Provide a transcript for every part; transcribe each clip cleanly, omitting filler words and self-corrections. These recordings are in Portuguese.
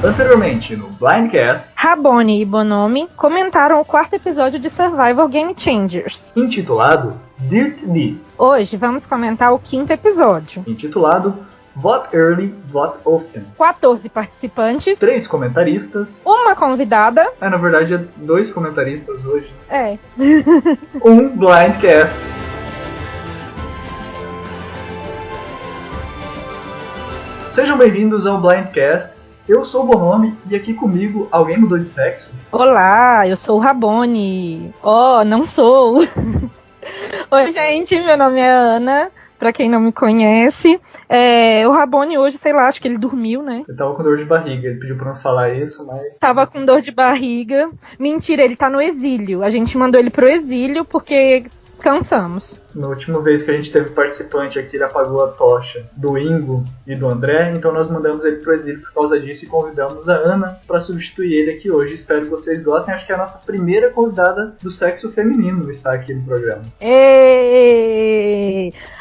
Anteriormente, no Blindcast, Rabone e Bonomi comentaram o quarto episódio de Survival Game Changers, intitulado Dirt Deeds. Hoje vamos comentar o quinto episódio, intitulado Vote Early, Vote Often. 14 participantes, 3 comentaristas. uma convidada. Na verdade, é 2 comentaristas hoje. É. Um Blindcast. Sejam bem-vindos ao Blindcast. Eu sou o Bonomi e aqui comigo, alguém mudou de sexo? Olá, eu sou o Rabone. Oh, não sou. Oi, gente, meu nome é Ana. Pra quem não me conhece, o Rabone hoje, sei lá, acho que ele dormiu, né? Ele tava com dor de barriga, ele pediu pra não falar isso, mas... Tava com dor de barriga. Mentira, ele tá no exílio. A gente mandou ele pro exílio porque cansamos. Na última vez que a gente teve participante aqui, ele apagou a tocha do Ingo e do André, então nós mandamos ele pro exílio por causa disso e convidamos a Ana pra substituir ele aqui hoje. Espero que vocês gostem. Acho que é a nossa primeira convidada do sexo feminino está aqui no programa.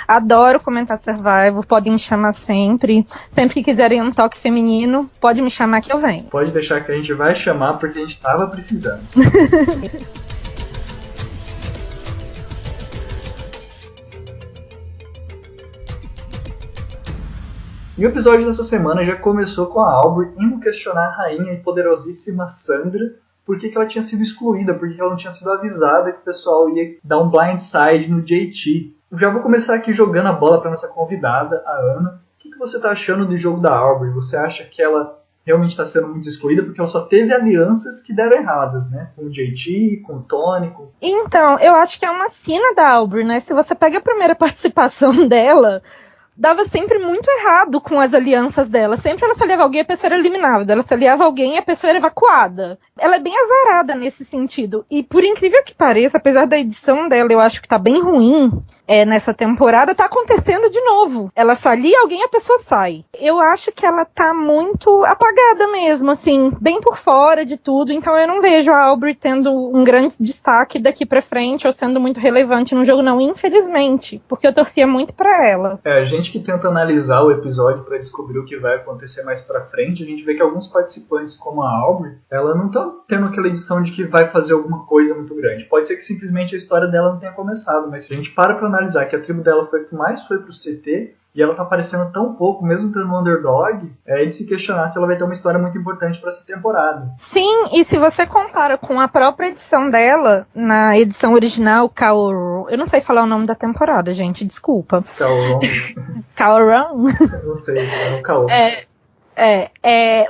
Adoro comentar Survival, podem me chamar sempre. Sempre que quiserem um toque feminino, pode me chamar que eu venho. Pode deixar que a gente vai chamar porque a gente tava precisando. E o episódio dessa semana já começou com a Aubrey indo questionar a rainha e poderosíssima Sandra por que ela tinha sido excluída, por que ela não tinha sido avisada que o pessoal ia dar um blindside no JT. Eu já vou começar aqui jogando a bola para nossa convidada, a Ana. O que você está achando do jogo da Aubrey? Você acha que ela realmente está sendo muito excluída? Porque ela só teve alianças que deram erradas, né? Com o JT, com o Tony. Então, eu acho que é uma sina da Aubrey, né? Se você pega a primeira participação dela... dava sempre muito errado com as alianças dela. Sempre ela se aliava a alguém e a pessoa era eliminada. Ela se aliava a alguém e a pessoa era evacuada. Ela é bem azarada nesse sentido. E por incrível que pareça, apesar da edição dela, eu acho que tá bem ruim nessa temporada, tá acontecendo de novo. Ela se alia a alguém e a pessoa sai. Eu acho que ela tá muito apagada mesmo, assim, bem por fora de tudo. Então eu não vejo a Aubrey tendo um grande destaque daqui pra frente ou sendo muito relevante no jogo, não, infelizmente. Porque eu torcia muito pra ela. A gente que tenta analisar o episódio para descobrir o que vai acontecer mais pra frente, a gente vê que alguns participantes, como a Aubrey, ela não tá tendo aquela edição de que vai fazer alguma coisa muito grande. Pode ser que simplesmente a história dela não tenha começado, mas se a gente para pra analisar que a tribo dela foi a que mais foi pro CT, e ela tá aparecendo tão pouco, mesmo tendo um underdog, é de se questionar se ela vai ter uma história muito importante pra essa temporada. Sim, e se você compara com a própria edição dela, na edição original, eu não sei falar o nome da temporada, gente, desculpa. Kaoru? Não sei, é o Kaoru.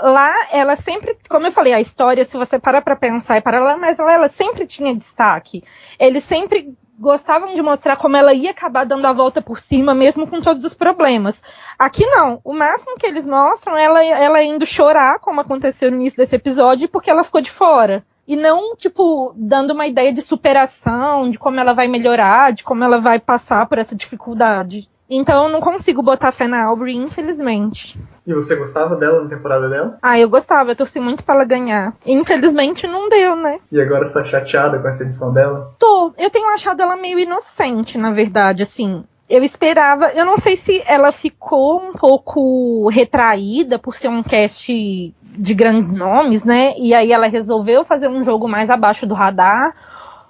Lá ela sempre, como eu falei, a história, se você parar pra pensar e parar lá, mas lá ela sempre tinha destaque. Eles sempre gostavam de mostrar como ela ia acabar dando a volta por cima, mesmo com todos os problemas. Aqui não. O máximo que eles mostram é ela indo chorar, como aconteceu no início desse episódio, porque ela ficou de fora. E não, tipo, dando uma ideia de superação, de como ela vai melhorar, de como ela vai passar por essa dificuldade. Então eu não consigo botar fé na Aubrey, infelizmente. E você gostava dela na temporada dela? Eu gostava, eu torci muito pra ela ganhar. Infelizmente não deu, né? E agora você tá chateada com essa edição dela? Eu tenho achado ela meio inocente, na verdade, assim. Eu esperava, eu não sei se ela ficou um pouco retraída por ser um cast de grandes nomes, né? E aí ela resolveu fazer um jogo mais abaixo do radar.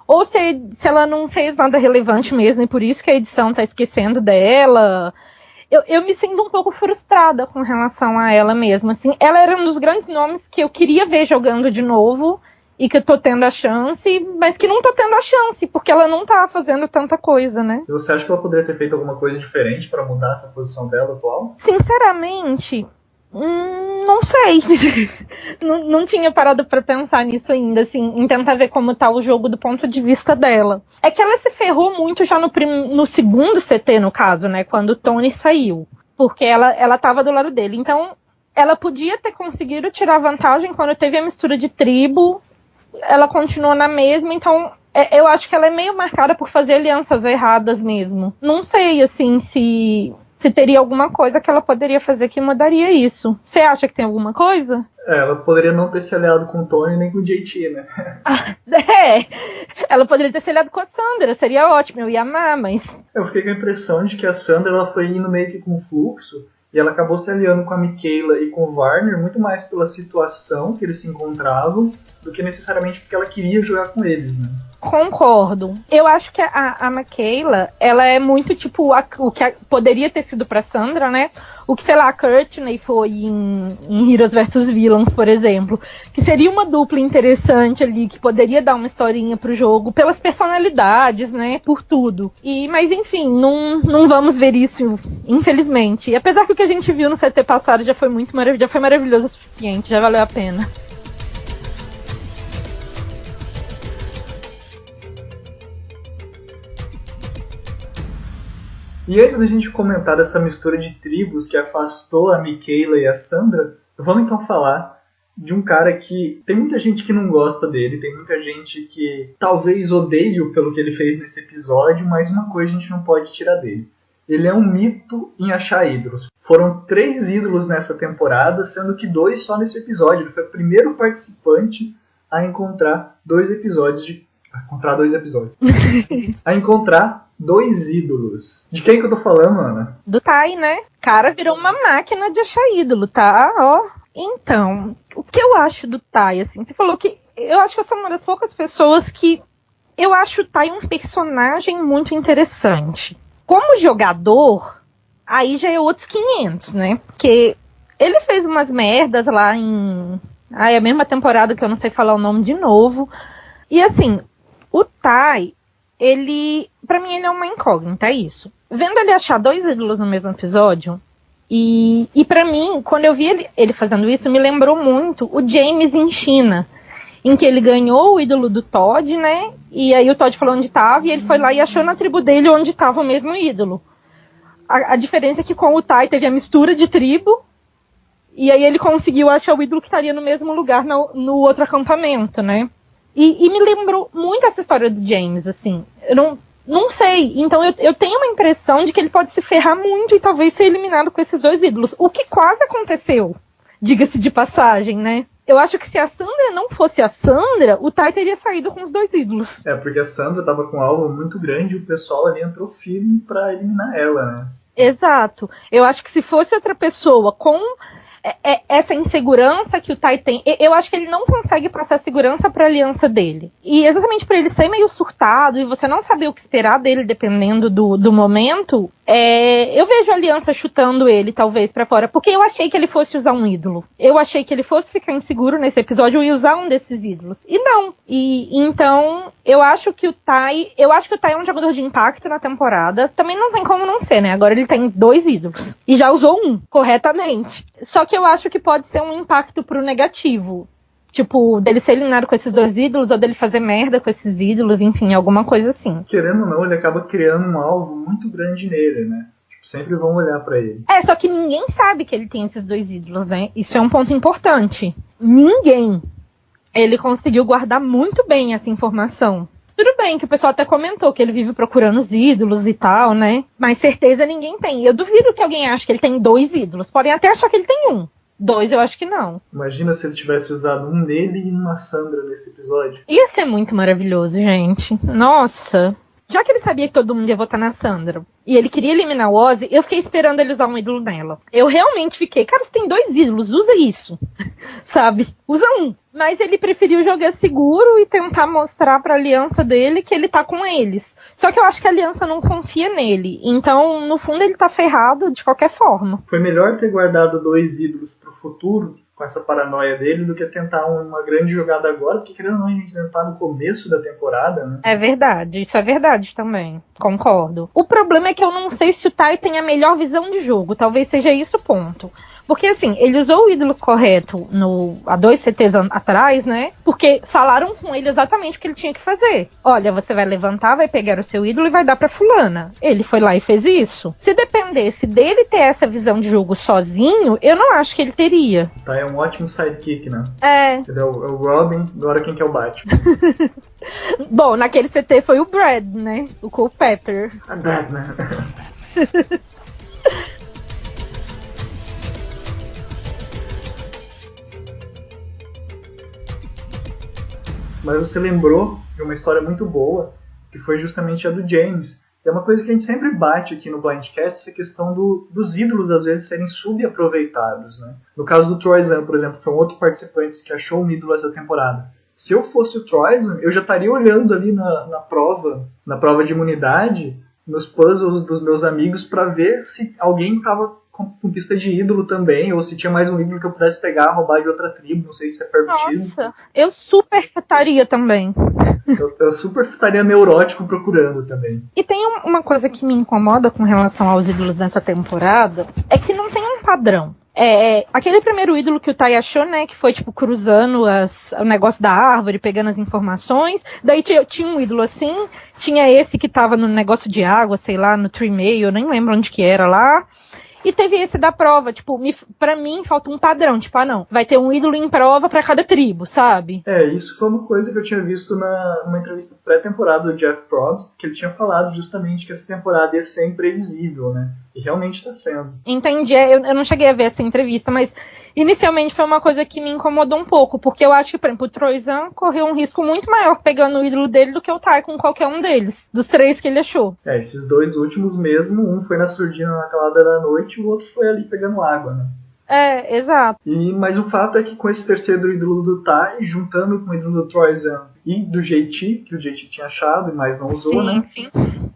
Ou se ela não fez nada relevante mesmo, e por isso que a edição tá esquecendo dela. Eu me sinto um pouco frustrada com relação a ela mesma. Assim, ela era um dos grandes nomes que eu queria ver jogando de novo, e que eu tô tendo a chance, mas que não tô tendo a chance, porque ela não tá fazendo tanta coisa, né? E você acha que ela poderia ter feito alguma coisa diferente pra mudar essa posição dela atual? Sinceramente... não sei. não tinha parado pra pensar nisso ainda, assim, em tentar ver como tá o jogo do ponto de vista dela. É que ela se ferrou muito já no segundo CT, no caso, né, quando o Tony saiu. Porque ela tava do lado dele. Então, ela podia ter conseguido tirar vantagem quando teve a mistura de tribo. Ela continuou na mesma, então... eu acho que ela é meio marcada por fazer alianças erradas mesmo. Não sei, assim, se teria alguma coisa que ela poderia fazer que mudaria isso. Você acha que tem alguma coisa? Ela poderia não ter se aliado com o Tony nem com o JT, né? Ela poderia ter se aliado com a Sandra, seria ótimo, eu ia amar, mas... Eu fiquei com a impressão de que a Sandra ela foi indo meio que com fluxo, E ela acabou se aliando com a Mikaela e com o Warner muito mais pela situação que eles se encontravam do que necessariamente porque ela queria jogar com eles, né? Concordo. Eu acho que a Mikaela, ela é muito tipo o que poderia ter sido pra Sandra, né? O que, sei lá, a Courtney foi em Heroes vs Villains, por exemplo. Que seria uma dupla interessante ali, que poderia dar uma historinha pro jogo, pelas personalidades, né? Por tudo. Mas enfim, não vamos ver isso, infelizmente. E apesar que o que a gente viu no CT passado já foi maravilhoso o suficiente, já valeu a pena. E antes da gente comentar dessa mistura de tribos que afastou a Mikaela e a Sandra, vamos então falar de um cara que tem muita gente que não gosta dele, tem muita gente que talvez odeie-o pelo que ele fez nesse episódio, mas uma coisa a gente não pode tirar dele. Ele é um mito em achar ídolos. Foram 3 ídolos nessa temporada, sendo que 2 só nesse episódio. Ele foi o primeiro participante a encontrar 2 episódios. A encontrar 2 ídolos. De quem que eu tô falando, Ana? Do Tai, né? O cara virou uma máquina de achar ídolo, tá? Ó. Então, o que eu acho do Tai, assim? Você falou que eu acho que eu sou uma das poucas pessoas que eu acho o Tai um personagem muito interessante. Como jogador, aí já é outros 500, né? Porque ele fez umas merdas lá em... a mesma temporada que eu não sei falar o nome de novo. E assim, o Tai, pra mim ele é uma incógnita, é isso. Vendo ele achar 2 ídolos no mesmo episódio, e pra mim, quando eu vi ele fazendo isso, me lembrou muito o James em China, em que ele ganhou o ídolo do Todd, né? E aí o Todd falou onde estava, e ele foi lá e achou na tribo dele onde estava o mesmo ídolo. A diferença é que com o Tai teve a mistura de tribo, e aí ele conseguiu achar o ídolo que estaria no mesmo lugar no outro acampamento, né? E me lembrou muito essa história do James, assim. Eu não sei. Então eu tenho uma impressão de que ele pode se ferrar muito e talvez ser eliminado com esses 2 ídolos. O que quase aconteceu, diga-se de passagem, né? Eu acho que se a Sandra não fosse a Sandra, o Tai teria saído com os 2 ídolos. Porque a Sandra tava com um alvo muito grande e o pessoal ali entrou firme pra eliminar ela, né? Exato. Eu acho que se fosse outra pessoa com essa insegurança que o Tai tem, eu acho que ele não consegue passar segurança pra aliança dele. E exatamente por ele ser meio surtado e você não saber o que esperar dele dependendo do momento, eu vejo a aliança chutando ele talvez pra fora, porque eu achei que ele fosse usar um ídolo. Eu achei que ele fosse ficar inseguro nesse episódio e usar um desses ídolos. E não. Então, eu acho que o Tai é um jogador de impacto na temporada. Também não tem como não ser, né? Agora ele tem 2 ídolos. E já usou um, corretamente. Só que eu acho que pode ser um impacto pro negativo. Tipo, dele ser eliminado com esses 2 ídolos, ou dele fazer merda com esses ídolos, enfim, alguma coisa assim. Querendo ou não, ele acaba criando um alvo muito grande nele, né? Tipo, sempre vão olhar pra ele. Só que ninguém sabe que ele tem esses 2 ídolos, né? Isso é um ponto importante. Ninguém. Ele conseguiu guardar muito bem essa informação. Tudo bem que o pessoal até comentou que ele vive procurando os ídolos e tal, né? Mas certeza ninguém tem. Eu duvido que alguém ache que ele tem 2 ídolos. Podem até achar que ele tem 1. 2 eu acho que não. Imagina se ele tivesse usado um nele e uma Sandra nesse episódio. Ia ser muito maravilhoso, gente. Nossa. Já que ele sabia que todo mundo ia votar na Sandra, e ele queria eliminar o Ozzy, eu fiquei esperando ele usar um ídolo nela. Eu realmente fiquei, cara, você tem 2 ídolos, usa isso. Sabe? Usa um. Mas ele preferiu jogar seguro e tentar mostrar pra aliança dele que ele tá com eles. Só que eu acho que a aliança não confia nele. Então, no fundo, ele tá ferrado de qualquer forma. Foi melhor ter guardado 2 ídolos pro futuro, com essa paranoia dele, do que tentar uma grande jogada agora, porque querendo ou não, a gente ainda tá no começo da temporada, né? É verdade, isso é verdade também. Concordo. O problema é que eu não sei se o Tai tem a melhor visão de jogo. Talvez seja isso o ponto. Porque, assim, ele usou o ídolo correto há 2 CTs atrás, né? Porque falaram com ele exatamente o que ele tinha que fazer. Olha, você vai levantar, vai pegar o seu ídolo e vai dar pra fulana. Ele foi lá e fez isso. Se dependesse dele ter essa visão de jogo sozinho, eu não acho que ele teria. Tá, é um ótimo sidekick, né? Ele é o Robin, agora quem que é o Batman? Bom, naquele CT foi o Brad, né? O Culpepper. A Batman. Mas você lembrou de uma história muito boa, que foi justamente a do James, É uma coisa que a gente sempre bate aqui no Blindcast, essa questão dos ídolos às vezes serem subaproveitados, né? No caso do Troyzan, por exemplo, foi um outro participante que achou um ídolo essa temporada. Se eu fosse o Troyzan, eu já estaria olhando ali na prova de imunidade, nos puzzles dos meus amigos, para ver se alguém estava com pista de ídolo também, ou se tinha mais um ídolo que eu pudesse pegar, roubar de outra tribo, não sei se é permitido. Nossa, eu super estaria também. Eu super estaria neurótico procurando também. E tem uma coisa que me incomoda com relação aos ídolos nessa temporada, é que não tem um padrão. Aquele primeiro ídolo que o Tai achou, né, que foi tipo cruzando o negócio da árvore, pegando as informações, daí tinha um ídolo assim, tinha esse que tava no negócio de água, sei lá, no Tree Mail, eu nem lembro onde que era lá. E teve esse da prova, tipo, pra mim falta um padrão, tipo, não, vai ter um ídolo em prova pra cada tribo, sabe? Isso foi uma coisa que eu tinha visto numa entrevista pré-temporada do Jeff Probst, que ele tinha falado justamente que essa temporada ia ser imprevisível, né? E realmente tá sendo. Entendi, eu não cheguei a ver essa entrevista, mas inicialmente foi uma coisa que me incomodou um pouco, porque eu acho que, por exemplo, o Troyzan correu um risco muito maior pegando o ídolo dele do que o Tai com qualquer um deles, dos 3 que ele achou. Esses 2 últimos mesmo, um foi na surdina na calada da noite e o outro foi ali pegando água, né? Exato. Mas o fato é que com esse terceiro ídolo do Tai, juntando com o ídolo do Troyzan e do JT, que o JT tinha achado, mas não usou, né? Sim.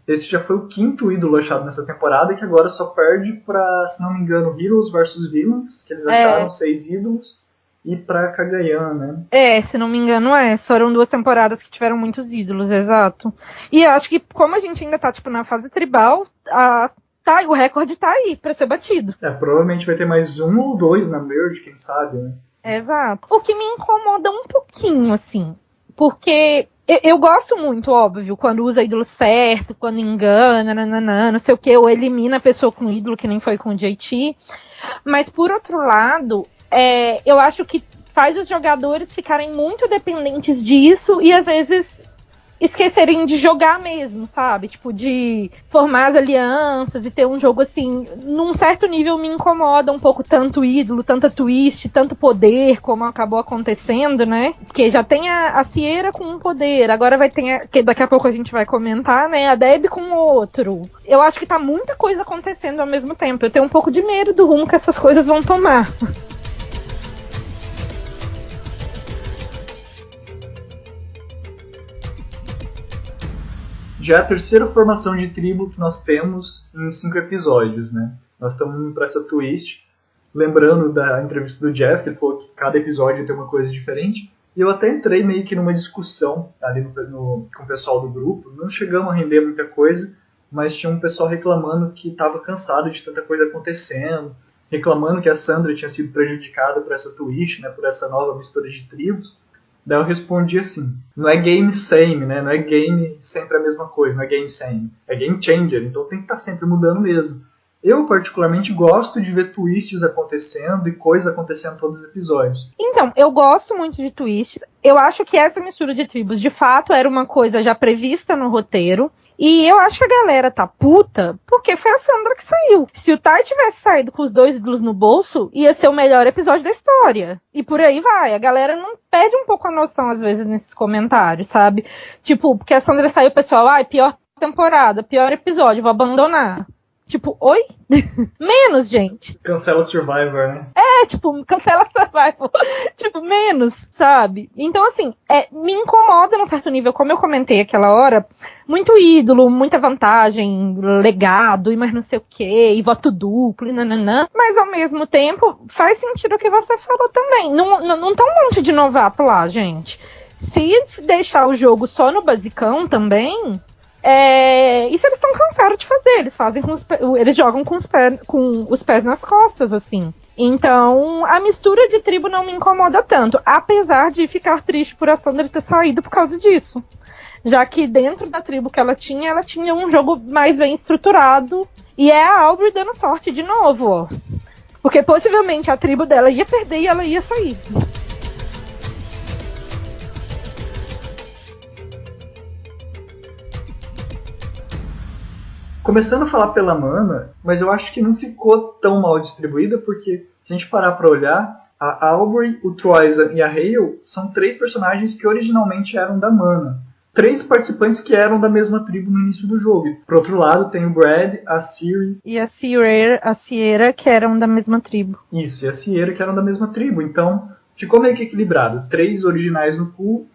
Esse já foi o 5º ídolo achado nessa temporada, que agora só perde pra, se não me engano, Heroes vs Villains, que eles acharam 6 ídolos, e pra Kagayan, né? Se não me engano, foram 2 temporadas que tiveram muitos ídolos, exato. E eu acho que como a gente ainda tá, tipo, na fase tribal, o recorde tá aí pra ser batido. Provavelmente vai ter mais 1 ou 2 na Merge, quem sabe, né? Exato. O que me incomoda um pouquinho, assim, porque eu gosto muito, óbvio, quando usa ídolo certo, quando engana, não sei o que, ou elimina a pessoa com ídolo, que nem foi com o JT. Mas, por outro lado, eu acho que faz os jogadores ficarem muito dependentes disso e, às vezes, esquecerem de jogar mesmo, sabe? Tipo, de formar as alianças e ter um jogo assim, num certo nível me incomoda um pouco tanto ídolo, tanta twist, tanto poder, como acabou acontecendo, né? Porque já tem a Sierra com um poder, agora vai ter, que daqui a pouco a gente vai comentar, né? A Deb com outro. Eu acho que tá muita coisa acontecendo ao mesmo tempo. Eu tenho um pouco de medo do rumo que essas coisas vão tomar. Já é a terceira formação de tribo que nós temos em 5 episódios, né? Nós estamos indo para essa twist, lembrando da entrevista do Jeff, que ele falou que cada episódio tem uma coisa diferente, e eu até entrei meio que numa discussão ali com o pessoal do grupo, não chegamos a render muita coisa, mas tinha um pessoal reclamando que estava cansado de tanta coisa acontecendo, reclamando que a Sandra tinha sido prejudicada por essa twist, né, por essa nova mistura de tribos. Daí eu respondi assim, não é game same, né? Não é game sempre a mesma coisa, não é game same. É game changer, então tem que estar sempre mudando mesmo. Eu, particularmente, gosto de ver twists acontecendo e coisas acontecendo em todos os episódios. Então, eu gosto muito de twists. Eu acho que essa mistura de tribos, de fato, era uma coisa já prevista no roteiro. E eu acho que a galera tá puta porque foi a Sandra que saiu. Se o Tai tivesse saído com os 2 ídolos no bolso, ia ser o melhor episódio da história. E por aí vai. A galera não perde um pouco a noção, às vezes, nesses comentários, sabe? Tipo, porque a Sandra saiu, o pessoal, pior temporada, pior episódio, vou abandonar. Tipo, oi? Menos, gente. Cancela Survivor, né? Cancela Survivor. Tipo, menos, sabe? Então, assim, me incomoda num certo nível, como eu comentei aquela hora, muito ídolo, muita vantagem, legado, e mais não sei o quê, e voto duplo, e nananã. Mas, ao mesmo tempo, faz sentido o que você falou também. Não tá um monte de novato lá, gente. Se deixar o jogo só no basicão também... isso eles estão cansados de fazer. Eles fazem eles jogam com os pés nas costas, assim. Então, a mistura de tribo não me incomoda tanto, apesar de ficar triste por a Sandra ter saído por causa disso. Já que dentro da tribo que ela tinha um jogo mais bem estruturado. E é a Aubrey dando sorte de novo, ó. Porque possivelmente a tribo dela ia perder e ela ia sair. Começando a falar pela Mana, mas eu acho que não ficou tão mal distribuída, porque se a gente parar pra olhar, a Aubrey, o Troyzan e a Hale são 3 personagens que originalmente eram da Mana. 3 participantes que eram da mesma tribo no início do jogo. Por outro lado, tem o Brad, a Ciri... E a Sierra, que eram da mesma tribo. Isso, e a Sierra, que eram da mesma tribo. Então, ficou meio que equilibrado. 3 originais no cu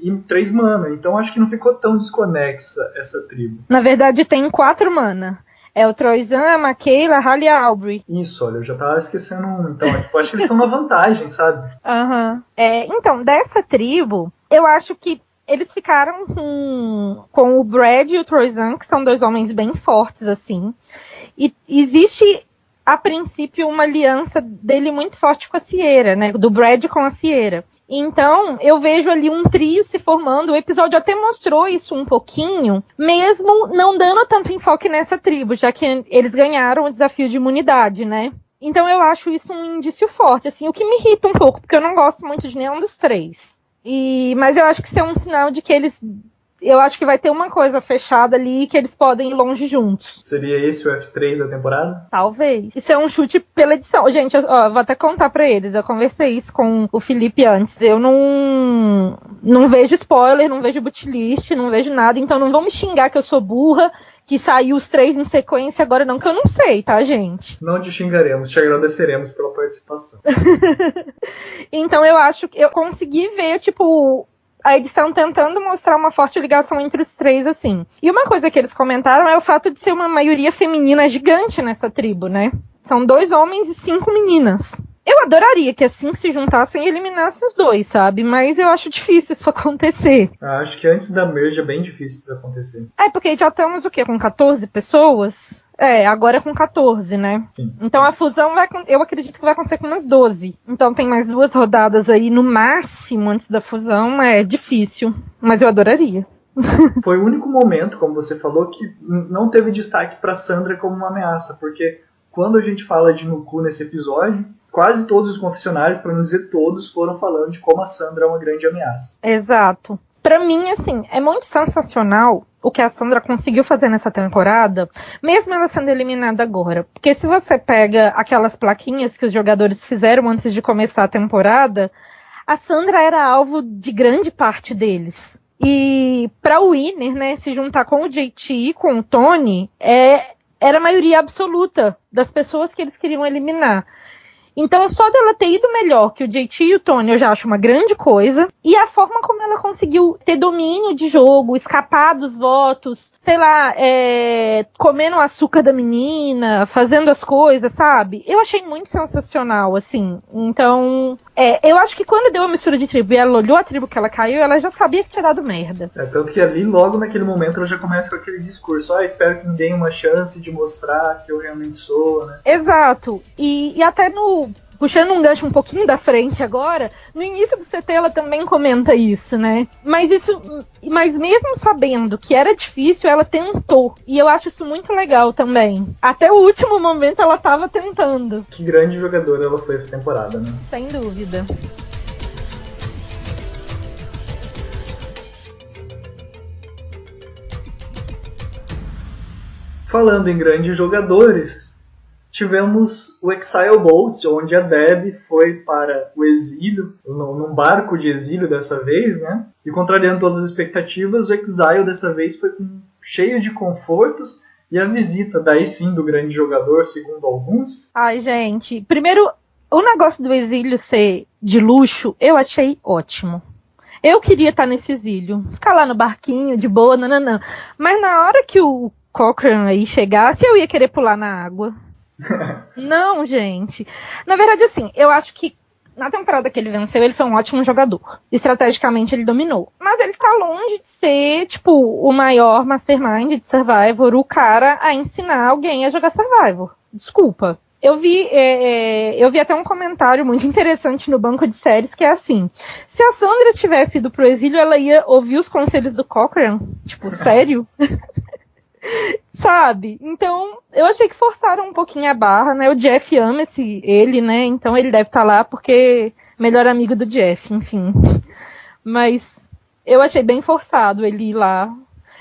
e 3 mana. Então, acho que não ficou tão desconexa essa tribo. Na verdade, tem 4 mana. É o Troisan, a Maquila, a Halle e a Aubrey. Isso, olha, eu já tava esquecendo um. Então, tipo, acho que eles estão na vantagem, sabe? Aham. Então, dessa tribo, eu acho que eles ficaram com o Brad e o Troisan, que são 2 homens bem fortes, assim. E existe, a princípio, uma aliança dele muito forte com a Sierra, né? Do Brad com a Sierra. Então, eu vejo ali um trio se formando. O episódio até mostrou isso um pouquinho, mesmo não dando tanto enfoque nessa tribo, já que eles ganharam o desafio de imunidade, né? Então, eu acho isso um indício forte, assim, o que me irrita um pouco, porque eu não gosto muito de nenhum dos 3. Mas eu acho que isso é um sinal de que eu acho que vai ter uma coisa fechada ali que eles podem ir longe juntos. Seria esse o F3 da temporada? Talvez. Isso é um chute pela edição. Gente, eu vou até contar pra eles. Eu conversei isso com o Felipe antes. Eu não vejo spoiler, não vejo bootlist, não vejo nada. Então não vão me xingar que eu sou burra, que saiu os 3 em sequência agora não, que eu não sei, tá, gente? Não te xingaremos, te agradeceremos pela participação. Então eu acho que eu consegui ver, tipo, a edição tentando mostrar uma forte ligação entre os 3, assim. E uma coisa que eles comentaram é o fato de ser uma maioria feminina gigante nessa tribo, né? São 2 homens e 5 meninas. Eu adoraria que assim que se juntassem e eliminassem os 2, sabe? Mas eu acho difícil isso acontecer. Acho que antes da merge é bem difícil isso acontecer. Porque já estamos o quê? Com 14 pessoas? Agora é com 14, né? Sim. Então a fusão eu acredito que vai acontecer com umas 12. Então tem mais 2 rodadas aí no máximo antes da fusão. É difícil, mas eu adoraria. Foi o único momento, como você falou, que não teve destaque pra Sandra como uma ameaça, porque quando a gente fala de Nuku nesse episódio, quase todos os confessionários, para não dizer todos, foram falando de como a Sandra é uma grande ameaça. Exato. Pra mim, assim, é muito sensacional o que a Sandra conseguiu fazer nessa temporada, mesmo ela sendo eliminada agora. Porque se você pega aquelas plaquinhas que os jogadores fizeram antes de começar a temporada, a Sandra era alvo de grande parte deles. E pra Winner, né, se juntar com o JT e com o Tony, era a maioria absoluta das pessoas que eles queriam eliminar. Então, só dela ter ido melhor que o JT e o Tony, eu já acho uma grande coisa. E a forma como ela conseguiu ter domínio de jogo, escapar dos votos, sei lá, comendo o açúcar da menina, fazendo as coisas, sabe? Eu achei muito sensacional, assim. Então, eu acho que quando deu a mistura de tribo e ela olhou a tribo que ela caiu, ela já sabia que tinha dado merda. Tanto que ali, logo naquele momento, ela já começa com aquele discurso. Espero que me deem uma chance de mostrar que eu realmente sou, né? Exato. E até puxando um gancho um pouquinho da frente agora, no início do CT ela também comenta isso, né? Mas mesmo sabendo que era difícil, ela tentou. E eu acho isso muito legal também. Até o último momento ela tava tentando. Que grande jogadora ela foi essa temporada, né? Sem dúvida. Falando em grandes jogadores, tivemos o Exile Boat, onde a Deb foi para o exílio, num barco de exílio dessa vez, né? E contrariando todas as expectativas, o Exile dessa vez foi cheio de confortos e a visita, daí sim, do grande jogador, segundo alguns. Ai, gente, primeiro, o negócio do exílio ser de luxo, eu achei ótimo. Eu queria estar nesse exílio, ficar lá no barquinho, de boa, nananã. Mas na hora que o Cochrane aí chegasse, eu ia querer pular na água. Não, gente. Na verdade, assim, eu acho que na temporada que ele venceu, ele foi um ótimo jogador. Estrategicamente, ele dominou. Mas ele tá longe de ser, tipo, o maior mastermind de Survivor, o cara a ensinar alguém a jogar Survivor. Desculpa. Eu vi até um comentário muito interessante no banco de séries, que é assim: se a Sandra tivesse ido pro exílio, ela ia ouvir os conselhos do Cochrane? Tipo, sério? Sabe? Então, eu achei que forçaram um pouquinho a barra, né? O Jeff ama ele, né? Então ele deve estar lá porque melhor amigo do Jeff, enfim. Mas eu achei bem forçado ele ir lá.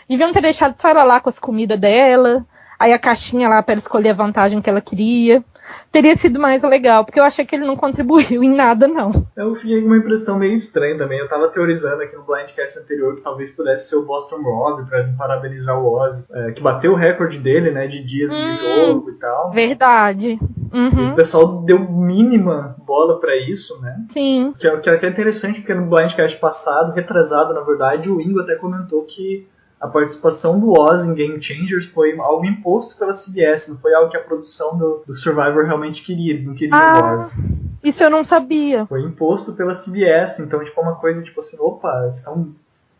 Deviam ter deixado só ela lá com as comidas dela. aí a caixinha lá pra ela escolher a vantagem que ela queria. Teria sido mais legal, porque eu achei que ele não contribuiu em nada, não. Eu fiquei com uma impressão meio estranha também. Eu tava teorizando aqui no Blindcast anterior que talvez pudesse ser o Boston Rob pra parabenizar o Ozzy, que bateu o recorde dele, né, de dias de jogo e tal. Verdade. E o pessoal deu mínima bola pra isso, né? Sim. Que é interessante, porque no Blindcast passado, retrasado, na verdade, o Ingo até comentou que a participação do Ozzy em Game Changers foi algo imposto pela CBS, não foi algo que a produção do Survivor realmente queria, eles não queriam o Ozzy. Isso eu não sabia. Foi imposto pela CBS, então tipo uma coisa tipo assim, opa, eles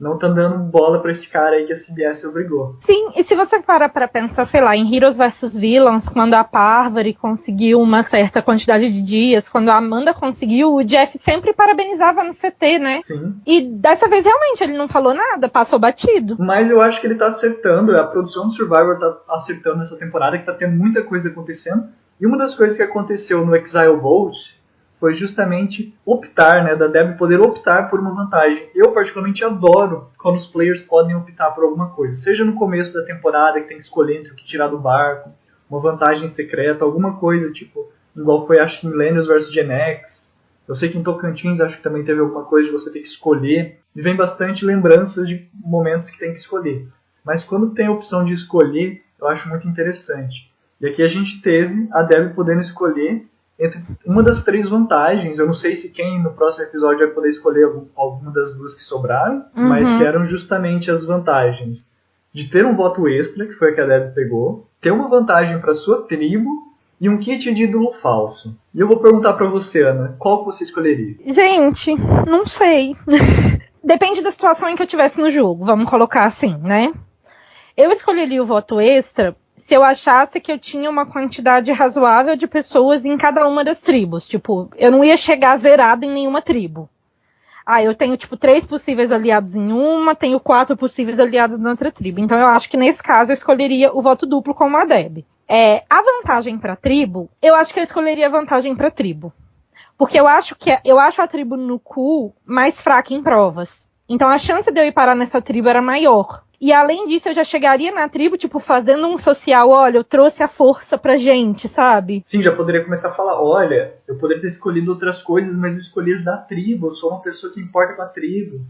não estão dando bola pra esse cara aí que a CBS obrigou. Sim, e se você para pra pensar, sei lá, em Heroes vs Villains, quando a Parvati conseguiu uma certa quantidade de dias, quando a Amanda conseguiu, o Jeff sempre parabenizava no CT, né? Sim. E dessa vez realmente ele não falou nada, passou batido. Mas eu acho que ele tá acertando, a produção do Survivor tá acertando nessa temporada, que tá tendo muita coisa acontecendo. E uma das coisas que aconteceu no Exile Vote foi justamente optar, né, da Deb poder optar por uma vantagem. Eu particularmente adoro quando os players podem optar por alguma coisa, seja no começo da temporada que tem que escolher entre o que tirar do barco, uma vantagem secreta, alguma coisa, tipo, igual foi acho que em Lanius vs Gen X. Eu sei que em Tocantins acho que também teve alguma coisa de você ter que escolher. Me vem bastante lembranças de momentos que tem que escolher. Mas quando tem a opção de escolher, eu acho muito interessante. E aqui a gente teve a Deb podendo escolher entre uma das 3 vantagens. Eu não sei se quem no próximo episódio vai poder escolher alguma das 2 que sobraram, mas que eram justamente as vantagens de ter um voto extra, que foi a que a Deb pegou, ter uma vantagem para sua tribo e um kit de ídolo falso. E eu vou perguntar pra você, Ana, qual que você escolheria? Gente, não sei. Depende da situação em que eu estivesse no jogo, vamos colocar assim, né? Eu escolheria o voto extra se eu achasse que eu tinha uma quantidade razoável de pessoas em cada uma das tribos. Tipo, eu não ia chegar zerada em nenhuma tribo. Eu tenho, 3 possíveis aliados em uma, tenho 4 possíveis aliados na outra tribo. Então eu acho que nesse caso eu escolheria o voto duplo como a Deb. A vantagem pra tribo, eu acho que eu escolheria a vantagem pra tribo. Porque eu acho a tribo no cu mais fraca em provas. Então a chance de eu ir parar nessa tribo era maior. E além disso, eu já chegaria na tribo, fazendo um social, olha, eu trouxe a força pra gente, sabe? Sim, já poderia começar a falar, olha, eu poderia ter escolhido outras coisas, mas eu escolhi as da tribo, eu sou uma pessoa que importa com a tribo.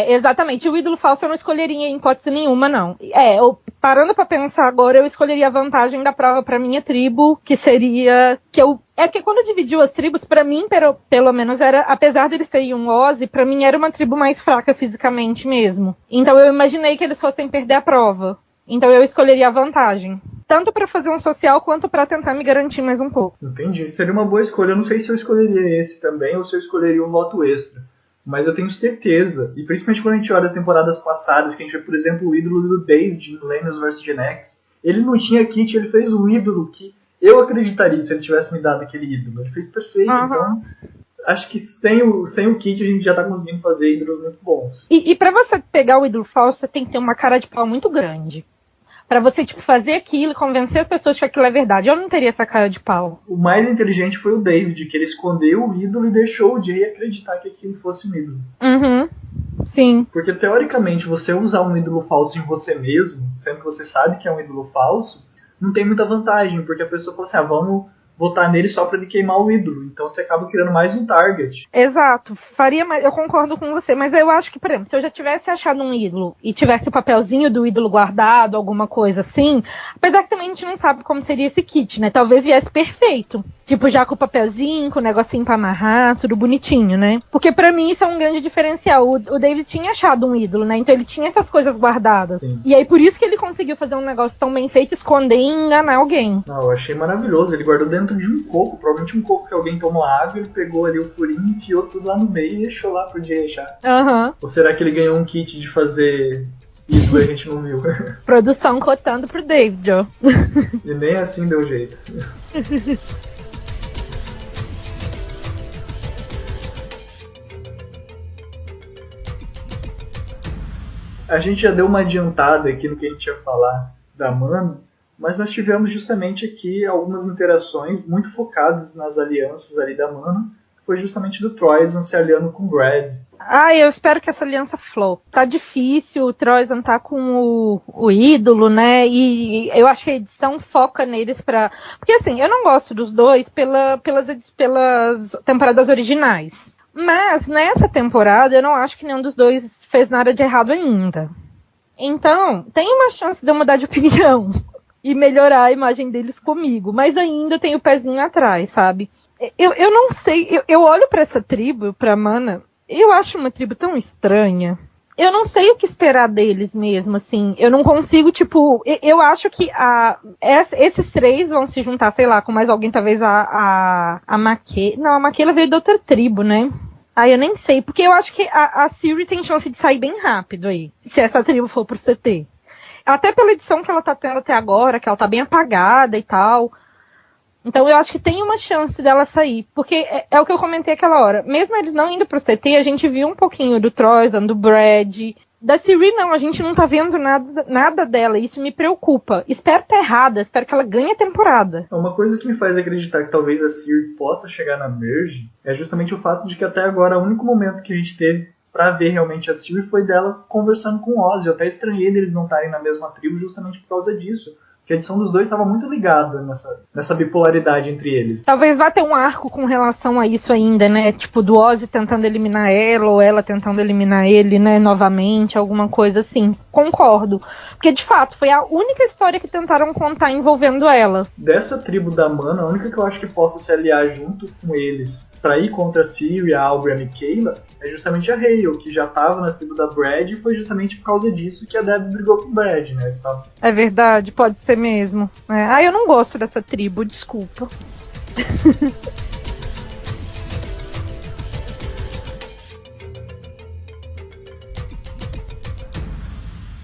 Exatamente. O ídolo falso eu não escolheria em hipótese nenhuma, não. Parando pra pensar agora, eu escolheria a vantagem da prova pra minha tribo, que seria que quando dividiu as tribos, pra mim, pelo menos, era, apesar deles terem um Ozzy, pra mim era uma tribo mais fraca fisicamente mesmo. Então eu imaginei que eles fossem perder a prova. Então eu escolheria a vantagem. Tanto pra fazer um social, quanto pra tentar me garantir mais um pouco. Entendi. Seria uma boa escolha. Eu não sei se eu escolheria esse também, ou se eu escolheria um voto extra. Mas eu tenho certeza, e principalmente quando a gente olha temporadas passadas, que a gente vê, por exemplo, o ídolo do David em Lanius vs Gen X, ele não tinha kit, ele fez um ídolo que eu acreditaria se ele tivesse me dado aquele ídolo. Ele fez perfeito, então acho que sem o kit a gente já tá conseguindo fazer ídolos muito bons. E pra você pegar o ídolo falso, você tem que ter uma cara de pau muito grande. Pra você, fazer aquilo e convencer as pessoas de que aquilo é verdade. Eu não teria essa cara de pau. O mais inteligente foi o David, que ele escondeu o ídolo e deixou o Jay acreditar que aquilo fosse um ídolo. Sim. Porque, teoricamente, você usar um ídolo falso em você mesmo, sendo que você sabe que é um ídolo falso, não tem muita vantagem, porque a pessoa fala assim, vamos votar nele só pra ele queimar o ídolo. Então você acaba criando mais um target. Exato. Faria mais, eu concordo com você, mas eu acho que, por exemplo, se eu já tivesse achado um ídolo e tivesse o papelzinho do ídolo guardado, alguma coisa assim, apesar que também a gente não sabe como seria esse kit, né? Talvez viesse perfeito. Já com o papelzinho, com o negocinho pra amarrar, tudo bonitinho, né? Porque pra mim isso é um grande diferencial. O David tinha achado um ídolo, né? Então ele tinha essas coisas guardadas. Sim. E aí por isso que ele conseguiu fazer um negócio tão bem feito, esconder e enganar alguém. Não, eu achei maravilhoso. Ele guardou dentro de um coco, provavelmente um coco que alguém tomou água, ele pegou ali o furinho, enfiou tudo lá no meio e deixou lá pro dia achar. Ou será que ele ganhou um kit de fazer ídolo e a gente não viu? Produção cotando pro David, ó. E nem assim deu jeito. A gente já deu uma adiantada aqui no que a gente ia falar da Mano, mas nós tivemos justamente aqui algumas interações muito focadas nas alianças ali da Mano. foi justamente do Troyzan se aliando com o Brad. Eu espero que essa aliança flop. Tá difícil, o Troyzan tá com o ídolo, né? E eu acho que a edição foca neles pra... Porque assim, eu não gosto dos dois pelas temporadas originais. Mas nessa temporada eu não acho que nenhum dos dois fez nada de errado ainda. Então, tem uma chance de eu mudar de opinião e melhorar a imagem deles comigo. Mas ainda tem o pezinho atrás, sabe? Eu não sei, eu olho pra essa tribo, pra Mana... Eu acho uma tribo tão estranha. Eu não sei o que esperar deles mesmo, assim. Eu não consigo, tipo... Eu acho que esses três vão se juntar, sei lá, com mais alguém, talvez a Maquê. Não, a Maquê veio de outra tribo, né? Eu nem sei. Porque eu acho que a Siri tem chance de sair bem rápido aí. Se essa tribo for pro CT. Até pela edição que ela tá tendo até agora, que ela tá bem apagada e tal... Então eu acho que tem uma chance dela sair, porque é o que eu comentei aquela hora. Mesmo eles não indo pro CT, a gente viu um pouquinho do Troyzan, do Brad, da Siri não, a gente não tá vendo nada dela, isso me preocupa. Espero estar errada, espero que ela ganhe a temporada. Uma coisa que me faz acreditar que talvez a Siri possa chegar na Merge é justamente o fato de que até agora o único momento que a gente teve pra ver realmente a Siri foi dela conversando com o Ozzy. Eu até estranhei deles não estarem na mesma tribo justamente por causa disso. Que a edição dos dois estava muito ligada nessa bipolaridade entre eles. Talvez vá ter um arco com relação a isso ainda, né? Tipo, do Ozzy tentando eliminar ela, ou ela tentando eliminar ele, né? Novamente, alguma coisa assim. Concordo. Porque, de fato, foi a única história que tentaram contar envolvendo ela. Dessa tribo da Mana, a única que eu acho que possa se aliar junto com eles pra ir contra a Siri, a Aubrey e a Michaela é justamente a Hale, que já tava na tribo da Brad, e foi justamente por causa disso que a Deb brigou com o Brad, né? É verdade, pode ser mesmo. Eu não gosto dessa tribo, desculpa.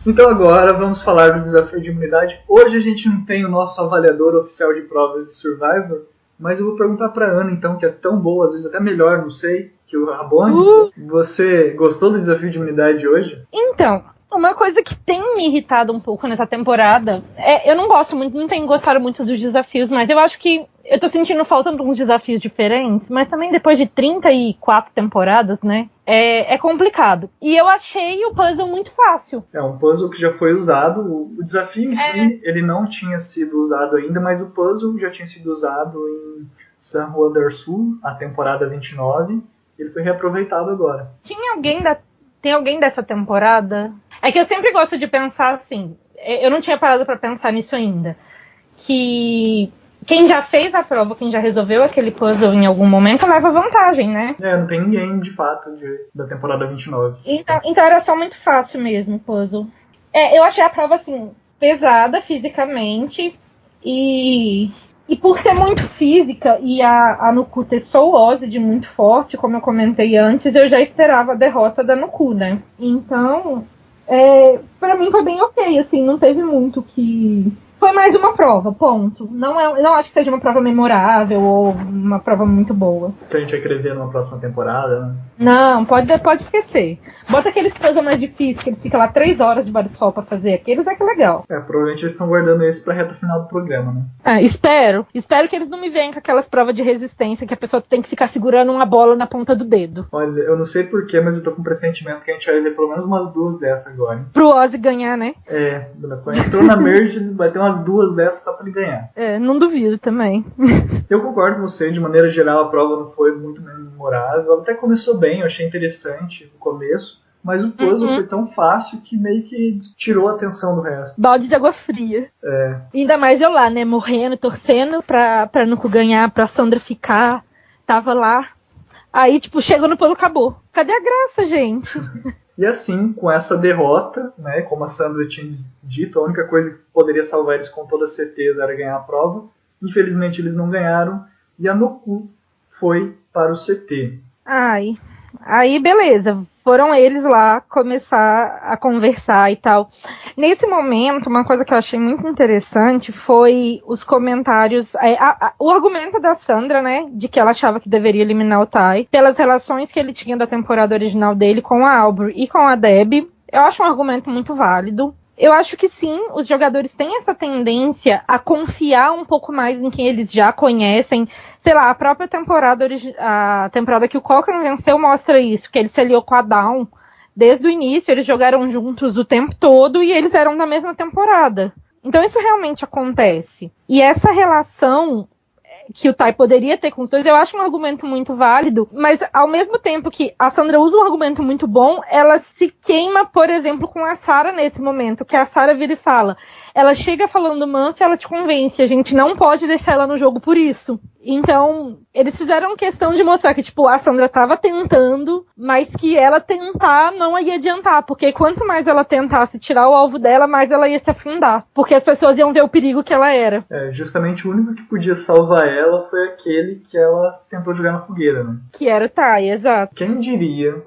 Então agora vamos falar do desafio de imunidade. Hoje a gente não tem o nosso avaliador oficial de provas de Survivor, mas eu vou perguntar pra Ana, então, que é tão boa, às vezes até melhor, não sei, que o Rabone. Você gostou do desafio de imunidade hoje? Então, uma coisa que tem me irritado um pouco nessa temporada, eu não gosto muito, não tenho gostado muito dos desafios, mas eu acho que eu tô sentindo falta de uns desafios diferentes, mas também depois de 34 temporadas, né, é complicado. E eu achei o puzzle muito fácil. É um puzzle que já foi usado, o desafio em si, ele não tinha sido usado ainda, mas o puzzle já tinha sido usado em San Juan del Sul, a temporada 29, e ele foi reaproveitado agora. Tem alguém dessa temporada? É que eu sempre gosto de pensar assim, eu não tinha parado pra pensar nisso ainda, que quem já fez a prova, quem já resolveu aquele puzzle em algum momento, leva vantagem, né? Não tem ninguém, de fato, da temporada 29. Então era só muito fácil mesmo o puzzle. Eu achei a prova, assim, pesada fisicamente, e por ser muito física, e a Nuku ter só o Ozzy de muito forte, como eu comentei antes, eu já esperava a derrota da Nuku, né? Então... pra mim foi bem ok, assim, não teve muito que... Foi mais uma prova, ponto. Não acho que seja uma prova memorável ou uma prova muito boa. Que a gente vai querer ver numa próxima temporada, né? Não, pode esquecer. Bota aqueles puzzles mais difíceis, que eles ficam lá 3 horas debaixo do sol pra fazer. Aqueles é que é legal. Provavelmente eles estão guardando esse pra reta final do programa, né? Espero. Espero que eles não me venham com aquelas provas de resistência que a pessoa tem que ficar segurando uma bola na ponta do dedo. Olha, eu não sei porquê, mas eu tô com um pressentimento que a gente vai ver pelo menos umas 2 dessas agora, hein? Pro Ozzy ganhar, né? Quando entrou na Merge, vai ter umas 2 dessas só pra ele ganhar. Não duvido também. Eu concordo com você, de maneira geral a prova não foi muito memorável. Ela até começou bem, eu achei interessante no começo, mas o puzzle foi tão fácil que meio que tirou a atenção do resto. Balde de água fria. Ainda mais eu lá, né, morrendo, torcendo pra Nuku ganhar, pra Sandra ficar. Tava lá. Aí, tipo, chegou no puzzle, acabou. Cadê a graça, gente? E assim, com essa derrota, né, como a Sandra tinha dito, a única coisa que poderia salvar eles com toda certeza era ganhar a prova. Infelizmente eles não ganharam e a Nuku foi para o CT. Aí beleza, foram eles lá começar a conversar e tal. Nesse momento, uma coisa que eu achei muito interessante foi os comentários, o argumento da Sandra, né, de que ela achava que deveria eliminar o Ty, pelas relações que ele tinha da temporada original dele com a Aubrey e com a Deb. Eu acho um argumento muito válido. Eu acho que sim, os jogadores têm essa tendência a confiar um pouco mais em quem eles já conhecem. Sei lá, a própria temporada, a temporada que o Cochrane venceu mostra isso, que ele se aliou com a Dawn. Desde o início, eles jogaram juntos o tempo todo e eles eram da mesma temporada. Então isso realmente acontece. E essa relação que o Tai poderia ter com os dois, eu acho um argumento muito válido, mas ao mesmo tempo que a Sandra usa um argumento muito bom, ela se queima, por exemplo, com a Sarah nesse momento, que a Sarah vira e fala, ela chega falando manso e ela te convence, a gente não pode deixar ela no jogo por isso. Então, eles fizeram questão de mostrar que, tipo, a Sandra tava tentando, mas que ela tentar não ia adiantar, porque quanto mais ela tentasse tirar o alvo dela, mais ela ia se afundar, porque as pessoas iam ver o perigo que ela era. Justamente o único que podia salvar ela foi aquele que ela tentou jogar na fogueira, né? Que era o Tai, exato. Quem diria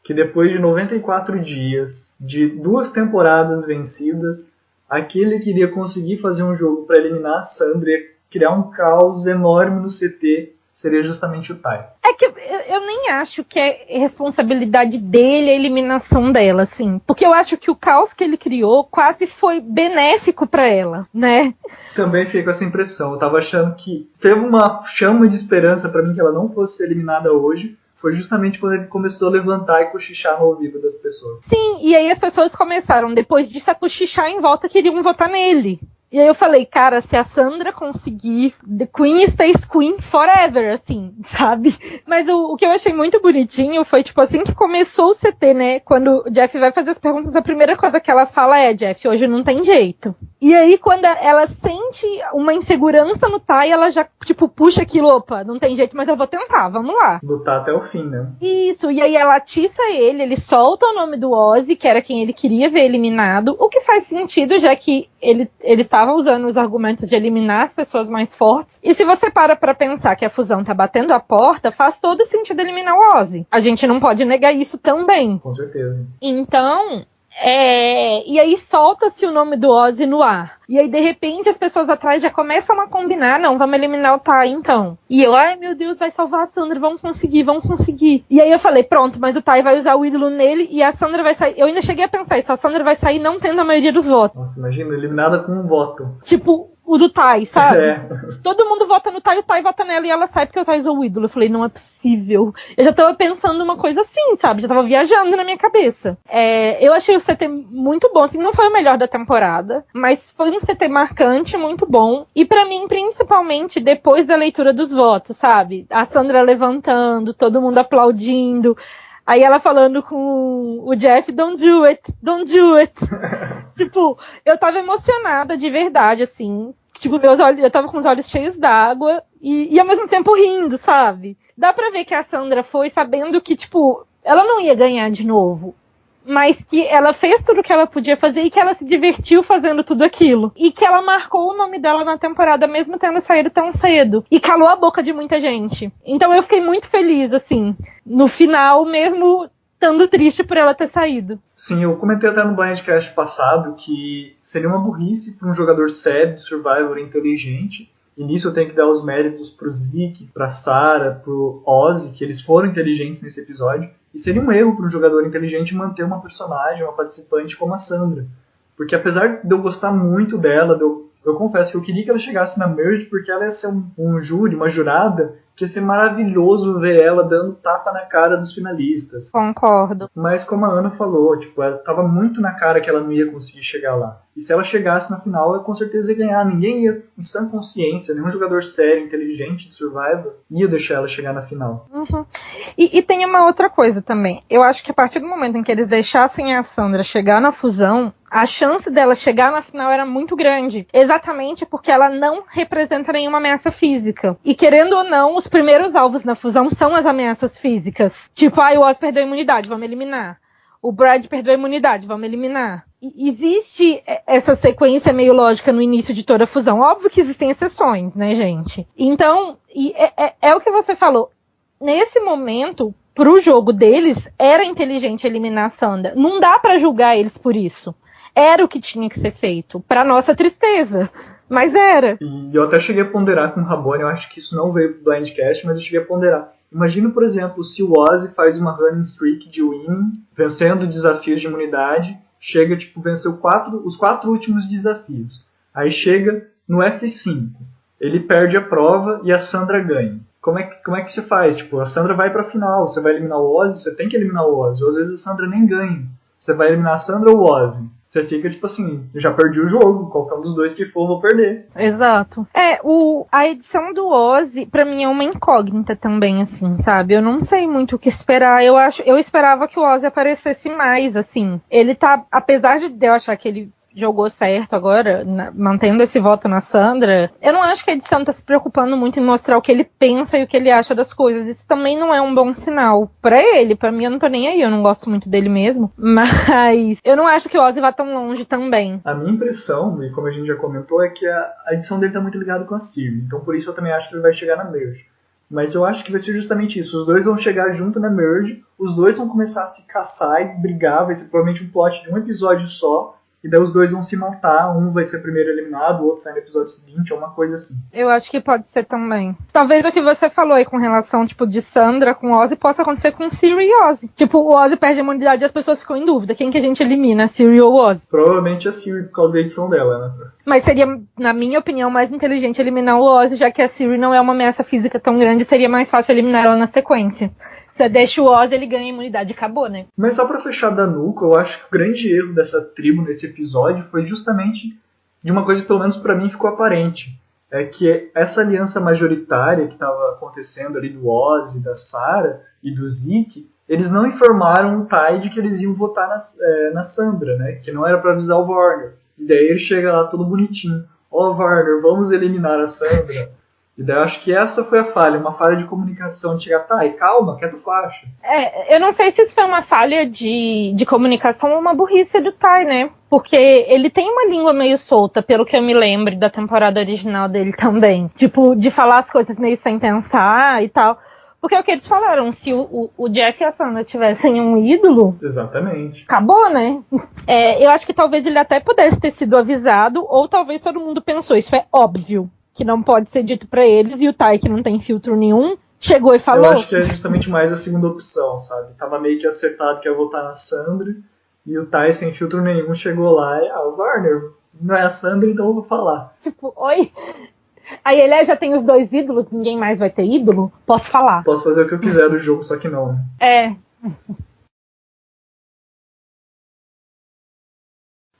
que depois de 94 dias, de 2 temporadas vencidas, aquele que iria conseguir fazer um jogo para eliminar a Sandra e criar um caos enorme no CT seria justamente o Tai. É que eu nem acho que é responsabilidade dele a eliminação dela, assim. Porque eu acho que o caos que ele criou quase foi benéfico pra ela, né? Também fiquei com essa impressão. Eu tava achando que teve uma chama de esperança pra mim que ela não fosse ser eliminada hoje. Foi justamente quando ele começou a levantar e cochichar no ouvido das pessoas. Sim, e aí as pessoas começaram, depois disso, a cochichar em volta, queriam votar nele. E aí eu falei, cara, se a Sandra conseguir, the Queen stays Queen forever, assim, sabe? Mas o que eu achei muito bonitinho foi, tipo, assim que começou o CT, né? Quando o Jeff vai fazer as perguntas, a primeira coisa que ela fala é, Jeff, hoje não tem jeito. E aí, quando ela sente uma insegurança no Tai, ela já, tipo, puxa aquilo, opa, não tem jeito, mas eu vou tentar, vamos lá. Lutar até o fim, né? Isso, e aí ela atiça ele solta o nome do Ozzy, que era quem ele queria ver eliminado, o que faz sentido, já que ele estava usando os argumentos de eliminar as pessoas mais fortes. E se você para pra pensar que a fusão tá batendo a porta, faz todo sentido eliminar o Ozzy. A gente não pode negar isso também. Com certeza. Então, e aí solta-se o nome do Ozzy no ar. E aí, de repente, as pessoas atrás já começam a combinar, não, vamos eliminar o Tai, então. E eu, ai meu Deus, vai salvar a Sandra, vamos conseguir. E aí eu falei, pronto, mas o Tai vai usar o ídolo nele e a Sandra vai sair. Eu ainda cheguei a pensar isso, a Sandra vai sair não tendo a maioria dos votos. Nossa, imagina, eliminada com um voto. Tipo, o do Tai, sabe? Todo mundo vota no Tai, o Tai vota nela e ela sai porque o Tai usou o ídolo. Eu falei, não é possível. Eu já tava pensando uma coisa assim, sabe? Já tava viajando na minha cabeça. Eu achei o CT muito bom, assim, não foi o melhor da temporada, mas foi um CT marcante, muito bom. E pra mim, principalmente, depois da leitura dos votos, sabe? A Sandra levantando, todo mundo aplaudindo. Aí ela falando com o Jeff, don't do it. Tipo, eu tava emocionada de verdade, assim. Tipo, meus olhos, eu tava com os olhos cheios d'água e ao mesmo tempo rindo, sabe? Dá pra ver que a Sandra foi sabendo que, tipo, ela não ia ganhar de novo. Mas que ela fez tudo o que ela podia fazer e que ela se divertiu fazendo tudo aquilo. E que ela marcou o nome dela na temporada, mesmo tendo saído tão cedo. E calou a boca de muita gente. Então eu fiquei muito feliz, assim, no final, mesmo estando triste por ela ter saído. Sim, eu comentei até no Blindcast passado que seria uma burrice para um jogador sério de Survivor inteligente. E nisso eu tenho que dar os méritos pro Zeke, pra Sarah, pro Ozzy, que eles foram inteligentes nesse episódio. E seria um erro para um jogador inteligente manter uma personagem, uma participante como a Sandra. Porque apesar de eu gostar muito dela, eu confesso que eu queria que ela chegasse na Merge, porque ela ia ser um júri, uma jurada, que ia ser maravilhoso ver ela dando tapa na cara dos finalistas. Concordo. Mas como a Ana falou, tipo, ela tava muito na cara que ela não ia conseguir chegar lá. E se ela chegasse na final, ela com certeza ia ganhar. Ninguém ia, em sã consciência, nenhum jogador sério, inteligente de Survivor ia deixar ela chegar na final. Uhum. E tem uma outra coisa também. Eu acho que a partir do momento em que eles deixassem a Sandra chegar na fusão, a chance dela chegar na final era muito grande. Exatamente porque ela não representa nenhuma ameaça física. E querendo ou não, os primeiros alvos na fusão são as ameaças físicas. Tipo, o Oz perdeu a imunidade, vamos eliminar. O Brad perdeu a imunidade, vamos eliminar. E existe essa sequência meio lógica no início de toda a fusão. Óbvio que existem exceções, né, gente? Então, é o que você falou. Nesse momento, pro jogo deles, era inteligente eliminar a Sandra. Não dá pra julgar eles por isso. Era o que tinha que ser feito. Pra nossa tristeza. Mas era. E eu até cheguei a ponderar com o Rabone, eu acho que isso não veio pro Blindcast, mas eu cheguei a ponderar. Imagina, por exemplo, se o Ozzy faz uma running streak de winning, vencendo desafios de imunidade, chega, tipo, venceu os 4 últimos desafios. Aí chega no F5. Ele perde a prova e a Sandra ganha. Como é que você faz? Tipo, a Sandra vai pra final, você vai eliminar o Ozzy, você tem que eliminar o Ozzy. Ou às vezes a Sandra nem ganha. Você vai eliminar a Sandra ou o Ozzy. Você fica tipo assim, eu já perdi o jogo, qualquer um dos dois que for, eu vou perder. Exato. A edição do Ozzy, pra mim, é uma incógnita também, assim, sabe? Eu não sei muito o que esperar. Eu esperava que o Ozzy aparecesse mais, assim. Ele tá, apesar de eu achar que ele jogou certo agora, mantendo esse voto na Sandra, eu não acho que a edição tá se preocupando muito em mostrar o que ele pensa e o que ele acha das coisas. Isso também não é um bom sinal pra ele. Pra mim, eu não tô nem aí, eu não gosto muito dele mesmo. Mas eu não acho que o Ozzy vá tão longe também. A minha impressão, e como a gente já comentou, é que a edição dele tá muito ligada com a Siri. Então por isso eu também acho que ele vai chegar na Merge. Mas eu acho que vai ser justamente isso. Os dois vão chegar junto na Merge, os dois vão começar a se caçar e brigar, vai ser provavelmente um plot de um episódio só. E daí os dois vão se matar, um vai ser primeiro eliminado, o outro sai no episódio seguinte, ou uma coisa assim. Eu acho que pode ser também. Talvez o que você falou aí com relação, tipo, de Sandra com Ozzy possa acontecer com Siri e Ozzy. Tipo, o Ozzy perde a imunidade e as pessoas ficam em dúvida. Quem que a gente elimina, Siri ou Ozzy? Provavelmente a Siri, por causa da edição dela, né? Mas seria, na minha opinião, mais inteligente eliminar o Ozzy, já que a Siri não é uma ameaça física tão grande, seria mais fácil eliminar ela na sequência. Você deixa o Ozzy, ele ganha imunidade e acabou, né? Mas só pra fechar da nuca, eu acho que o grande erro dessa tribo nesse episódio foi justamente de uma coisa que pelo menos pra mim ficou aparente. É que essa aliança majoritária que estava acontecendo ali do Ozzy, da Sarah e do Zeke, eles não informaram o Ty de que eles iam votar na Sandra, né? Que não era pra avisar o Warner. E daí ele chega lá todo bonitinho. Warner, vamos eliminar a Sandra. E daí eu acho que essa foi a falha, uma falha de comunicação, de chegar, tá, e calma, que é tu faixa. Eu não sei se isso foi uma falha de comunicação ou uma burrice do Ty, né? Porque ele tem uma língua meio solta, pelo que eu me lembro da temporada original dele também. Tipo, de falar as coisas meio sem pensar e tal. Porque é o que eles falaram, se o Jeff e a Sandra tivessem um ídolo... Exatamente. Acabou, né? Eu acho que talvez ele até pudesse ter sido avisado, ou talvez todo mundo pensou, isso é óbvio, que não pode ser dito pra eles, e o Ty, que não tem filtro nenhum, chegou e falou. Eu acho que é justamente mais a segunda opção, sabe? Tava meio que acertado que ia votar na Sandra, e o Ty, sem filtro nenhum, chegou lá e, o Warner, não é a Sandra, então eu vou falar. Tipo, oi? Aí ele já tem os 2 ídolos, ninguém mais vai ter ídolo? Posso falar. Posso fazer o que eu quiser do jogo, só que não, né?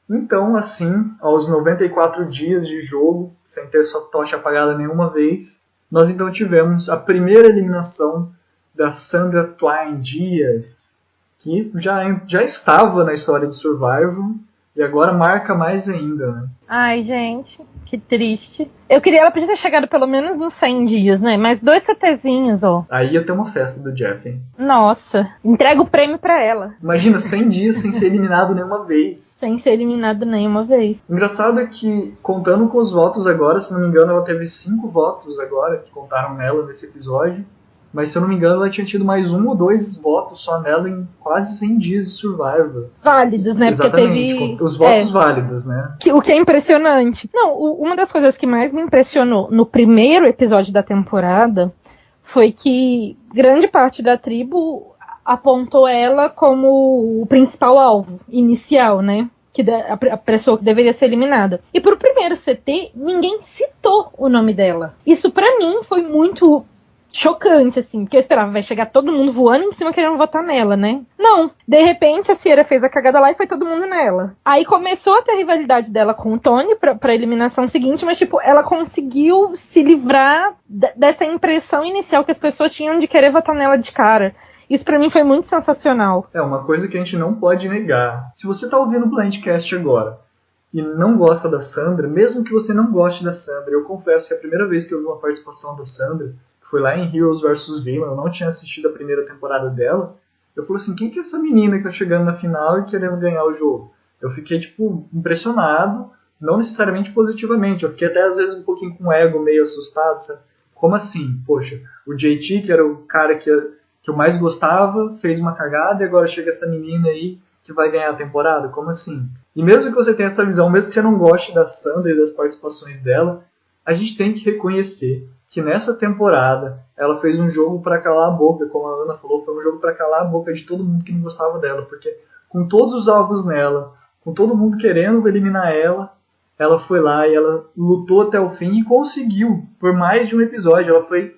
Então, assim, aos 94 dias de jogo, sem ter sua tocha apagada nenhuma vez, nós então tivemos a primeira eliminação da Sandra Twine Dias, que já estava na história de Survivor e agora marca mais ainda, né? Ai, gente, que triste. Ela podia ter chegado pelo menos nos 100 dias, né? Mas 2 CTzinhos, ó. Aí ia ter uma festa do Jeff, hein? Nossa, entrega o prêmio pra ela. Imagina, 100 dias sem ser eliminado nenhuma vez. Sem ser eliminado nenhuma vez. Engraçado é que, contando com os votos agora, se não me engano, ela teve 5 votos agora, que contaram nela nesse episódio. Mas, se eu não me engano, ela tinha tido mais 1 ou 2 votos só nela em quase 100 dias de Survivor. Válidos, né? Exatamente, porque teve... os votos válidos, né? O que é impressionante. Não, uma das coisas que mais me impressionou no primeiro episódio da temporada foi que grande parte da tribo apontou ela como o principal alvo inicial, né? A pessoa que deveria ser eliminada. E pro primeiro CT, ninguém citou o nome dela. Isso pra mim foi muito chocante, assim, porque eu esperava, vai chegar todo mundo voando em cima querendo votar nela, né? Não. De repente, a Ciara fez a cagada lá e foi todo mundo nela. Aí começou a ter a rivalidade dela com o Tony pra eliminação seguinte, mas, tipo, ela conseguiu se livrar dessa impressão inicial que as pessoas tinham de querer votar nela de cara. Isso pra mim foi muito sensacional. É uma coisa que a gente não pode negar. Se você tá ouvindo o Blindcast agora e não gosta da Sandra, mesmo que você não goste da Sandra, eu confesso que a primeira vez que eu vi uma participação da Sandra foi lá em Heroes vs Villain, eu não tinha assistido a primeira temporada dela. Eu falei assim, quem que é essa menina que tá chegando na final e querendo ganhar o jogo? Eu fiquei, tipo, impressionado, não necessariamente positivamente, eu fiquei até às vezes um pouquinho com o ego meio assustado, sabe? Como assim? Poxa, o JT, que era o cara que eu mais gostava, fez uma cagada e agora chega essa menina aí que vai ganhar a temporada? Como assim? E mesmo que você tenha essa visão, mesmo que você não goste da Sandra e das participações dela, a gente tem que reconhecer que nessa temporada ela fez um jogo para calar a boca, como a Ana falou, foi um jogo para calar a boca de todo mundo que não gostava dela, porque com todos os alvos nela, com todo mundo querendo eliminar ela, ela foi lá e ela lutou até o fim e conseguiu, por mais de um episódio.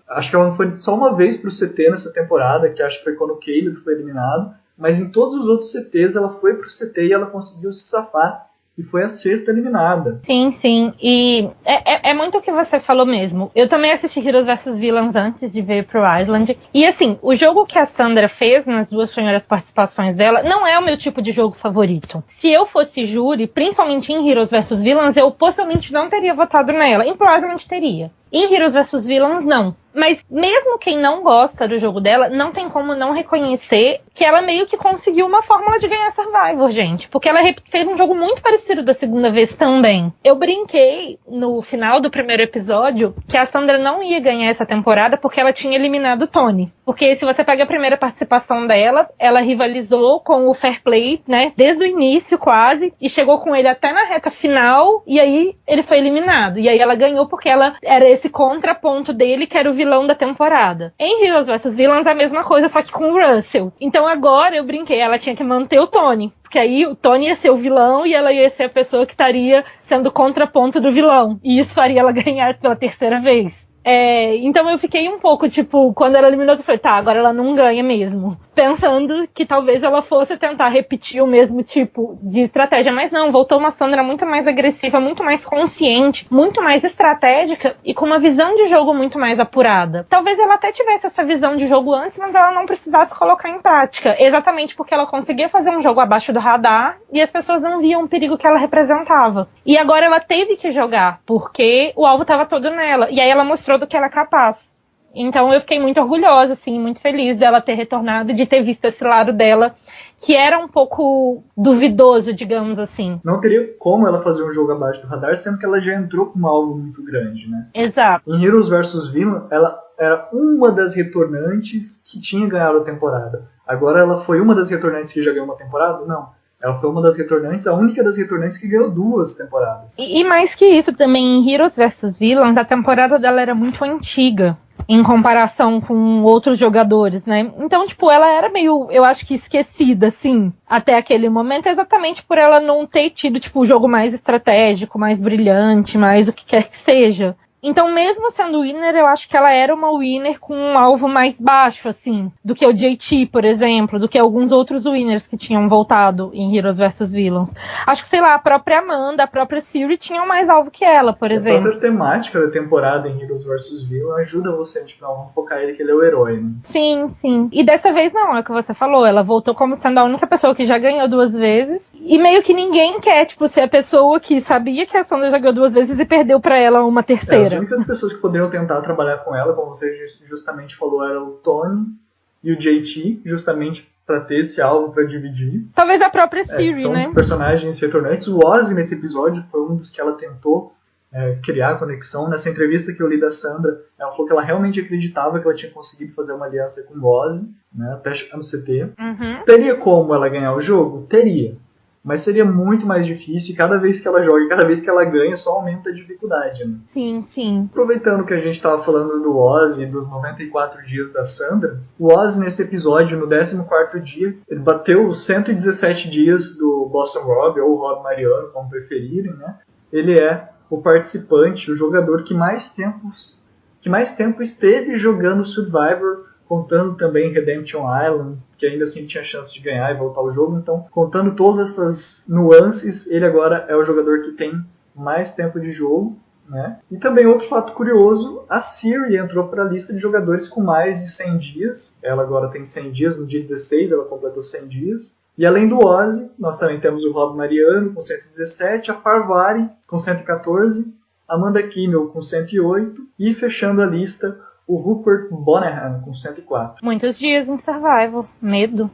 Acho que ela não foi só uma vez pro CT nessa temporada, que acho que foi quando o Caleb foi eliminado, mas em todos os outros CTs ela foi pro CT e ela conseguiu se safar. E foi a sexta eliminada. Sim, sim. E é muito o que você falou mesmo. Eu também assisti Heroes vs Villains antes de vir pro Island. E assim, o jogo que a Sandra fez nas 2 primeiras participações dela não é o meu tipo de jogo favorito. Se eu fosse júri, principalmente em Heroes vs Villains, eu possivelmente não teria votado nela. Em Pro Island teria. Em Heroes vs Villains, não. Mas mesmo quem não gosta do jogo dela, não tem como não reconhecer que ela meio que conseguiu uma fórmula de ganhar Survivor, gente. Porque ela fez um jogo muito parecido da segunda vez também. Eu brinquei no final do primeiro episódio que a Sandra não ia ganhar essa temporada porque ela tinha eliminado o Tony. Porque se você pega a primeira participação dela, ela rivalizou com o Fair Play, né? Desde o início quase. E chegou com ele até na reta final. E aí ele foi eliminado. E aí ela ganhou porque ela era esse contraponto dele, que era o vilão da temporada. Em Heroes vs Villains, a mesma coisa, só que com o Russell. Então agora eu brinquei, ela tinha que manter o Tony. Porque aí o Tony ia ser o vilão e ela ia ser a pessoa que estaria sendo o contraponto do vilão. E isso faria ela ganhar pela terceira vez. Então eu fiquei um pouco, tipo, quando ela eliminou, eu falei, tá, agora ela não ganha mesmo. Pensando que talvez ela fosse tentar repetir o mesmo tipo de estratégia. Mas não, voltou uma Sandra muito mais agressiva, muito mais consciente, muito mais estratégica e com uma visão de jogo muito mais apurada. Talvez ela até tivesse essa visão de jogo antes, mas ela não precisasse colocar em prática. Exatamente porque ela conseguia fazer um jogo abaixo do radar e as pessoas não viam o perigo que ela representava. E agora ela teve que jogar, porque o alvo estava todo nela. E aí ela mostrou do que ela é capaz. Então eu fiquei muito orgulhosa, assim, muito feliz dela ter retornado e de ter visto esse lado dela, que era um pouco duvidoso, digamos assim. Não teria como ela fazer um jogo abaixo do radar, sendo que ela já entrou com um alvo muito grande, né? Exato. Em Heroes vs Villains, ela era uma das retornantes que tinha ganhado a temporada. Agora ela foi uma das retornantes que já ganhou uma temporada? Não. Ela foi uma das retornantes, a única das retornantes que ganhou 2 temporadas. E mais que isso, também em Heroes vs Villains, a temporada dela era muito antiga em comparação com outros jogadores, né? Então, tipo, ela era meio, eu acho que esquecida, assim, até aquele momento, exatamente por ela não ter tido, tipo, o jogo mais estratégico, mais brilhante, mais o que quer que seja. Então, mesmo sendo winner, eu acho que ela era uma winner com um alvo mais baixo, assim, do que o JT, por exemplo, do que alguns outros winners que tinham voltado em Heroes vs Villains. Acho que, sei lá, a própria Amanda, a própria Siri tinham mais alvo que ela, por exemplo. A própria temática da temporada em Heroes vs Villains ajuda você, tipo, não, vamos focar ele que ele é o herói, né? Sim, sim. E dessa vez não, é o que você falou, ela voltou como sendo a única pessoa que já ganhou 2 vezes, e meio que ninguém quer, tipo, ser a pessoa que sabia que a Sandra já ganhou 2 vezes e perdeu pra ela uma terceira. As únicas pessoas que poderiam tentar trabalhar com ela, como você justamente falou, era o Tony e o JT, justamente para ter esse alvo para dividir. Talvez a própria Siri, são né? São personagens retornantes. O Ozzy, nesse episódio, foi um dos que ela tentou criar conexão. Nessa entrevista que eu li da Sandra, ela falou que ela realmente acreditava que ela tinha conseguido fazer uma aliança com o Ozzy, né, até chegar no CT. Uhum. Teria como ela ganhar o jogo? Teria. Mas seria muito mais difícil e cada vez que ela joga e cada vez que ela ganha só aumenta a dificuldade, né? Sim, sim. Aproveitando que a gente estava falando do Ozzy e dos 94 dias da Sandra, o Ozzy nesse episódio, no 14º dia, ele bateu os 117 dias do Boston Rob, ou Rob Mariano, como preferirem, né? Ele é o participante, o jogador que mais tempo esteve jogando Survivor, contando também Redemption Island, que ainda assim tinha chance de ganhar e voltar ao jogo. Então, contando todas essas nuances, ele agora é o jogador que tem mais tempo de jogo, né? E também outro fato curioso, a Siri entrou para a lista de jogadores com mais de 100 dias. Ela agora tem 100 dias, no dia 16 ela completou 100 dias. E além do Ozzy, nós também temos o Rob Mariano com 117, a Parvati com 114, Amanda Kimmel com 108 e fechando a lista, o Rupert Boneham com 104. Muitos dias em Survival. Medo.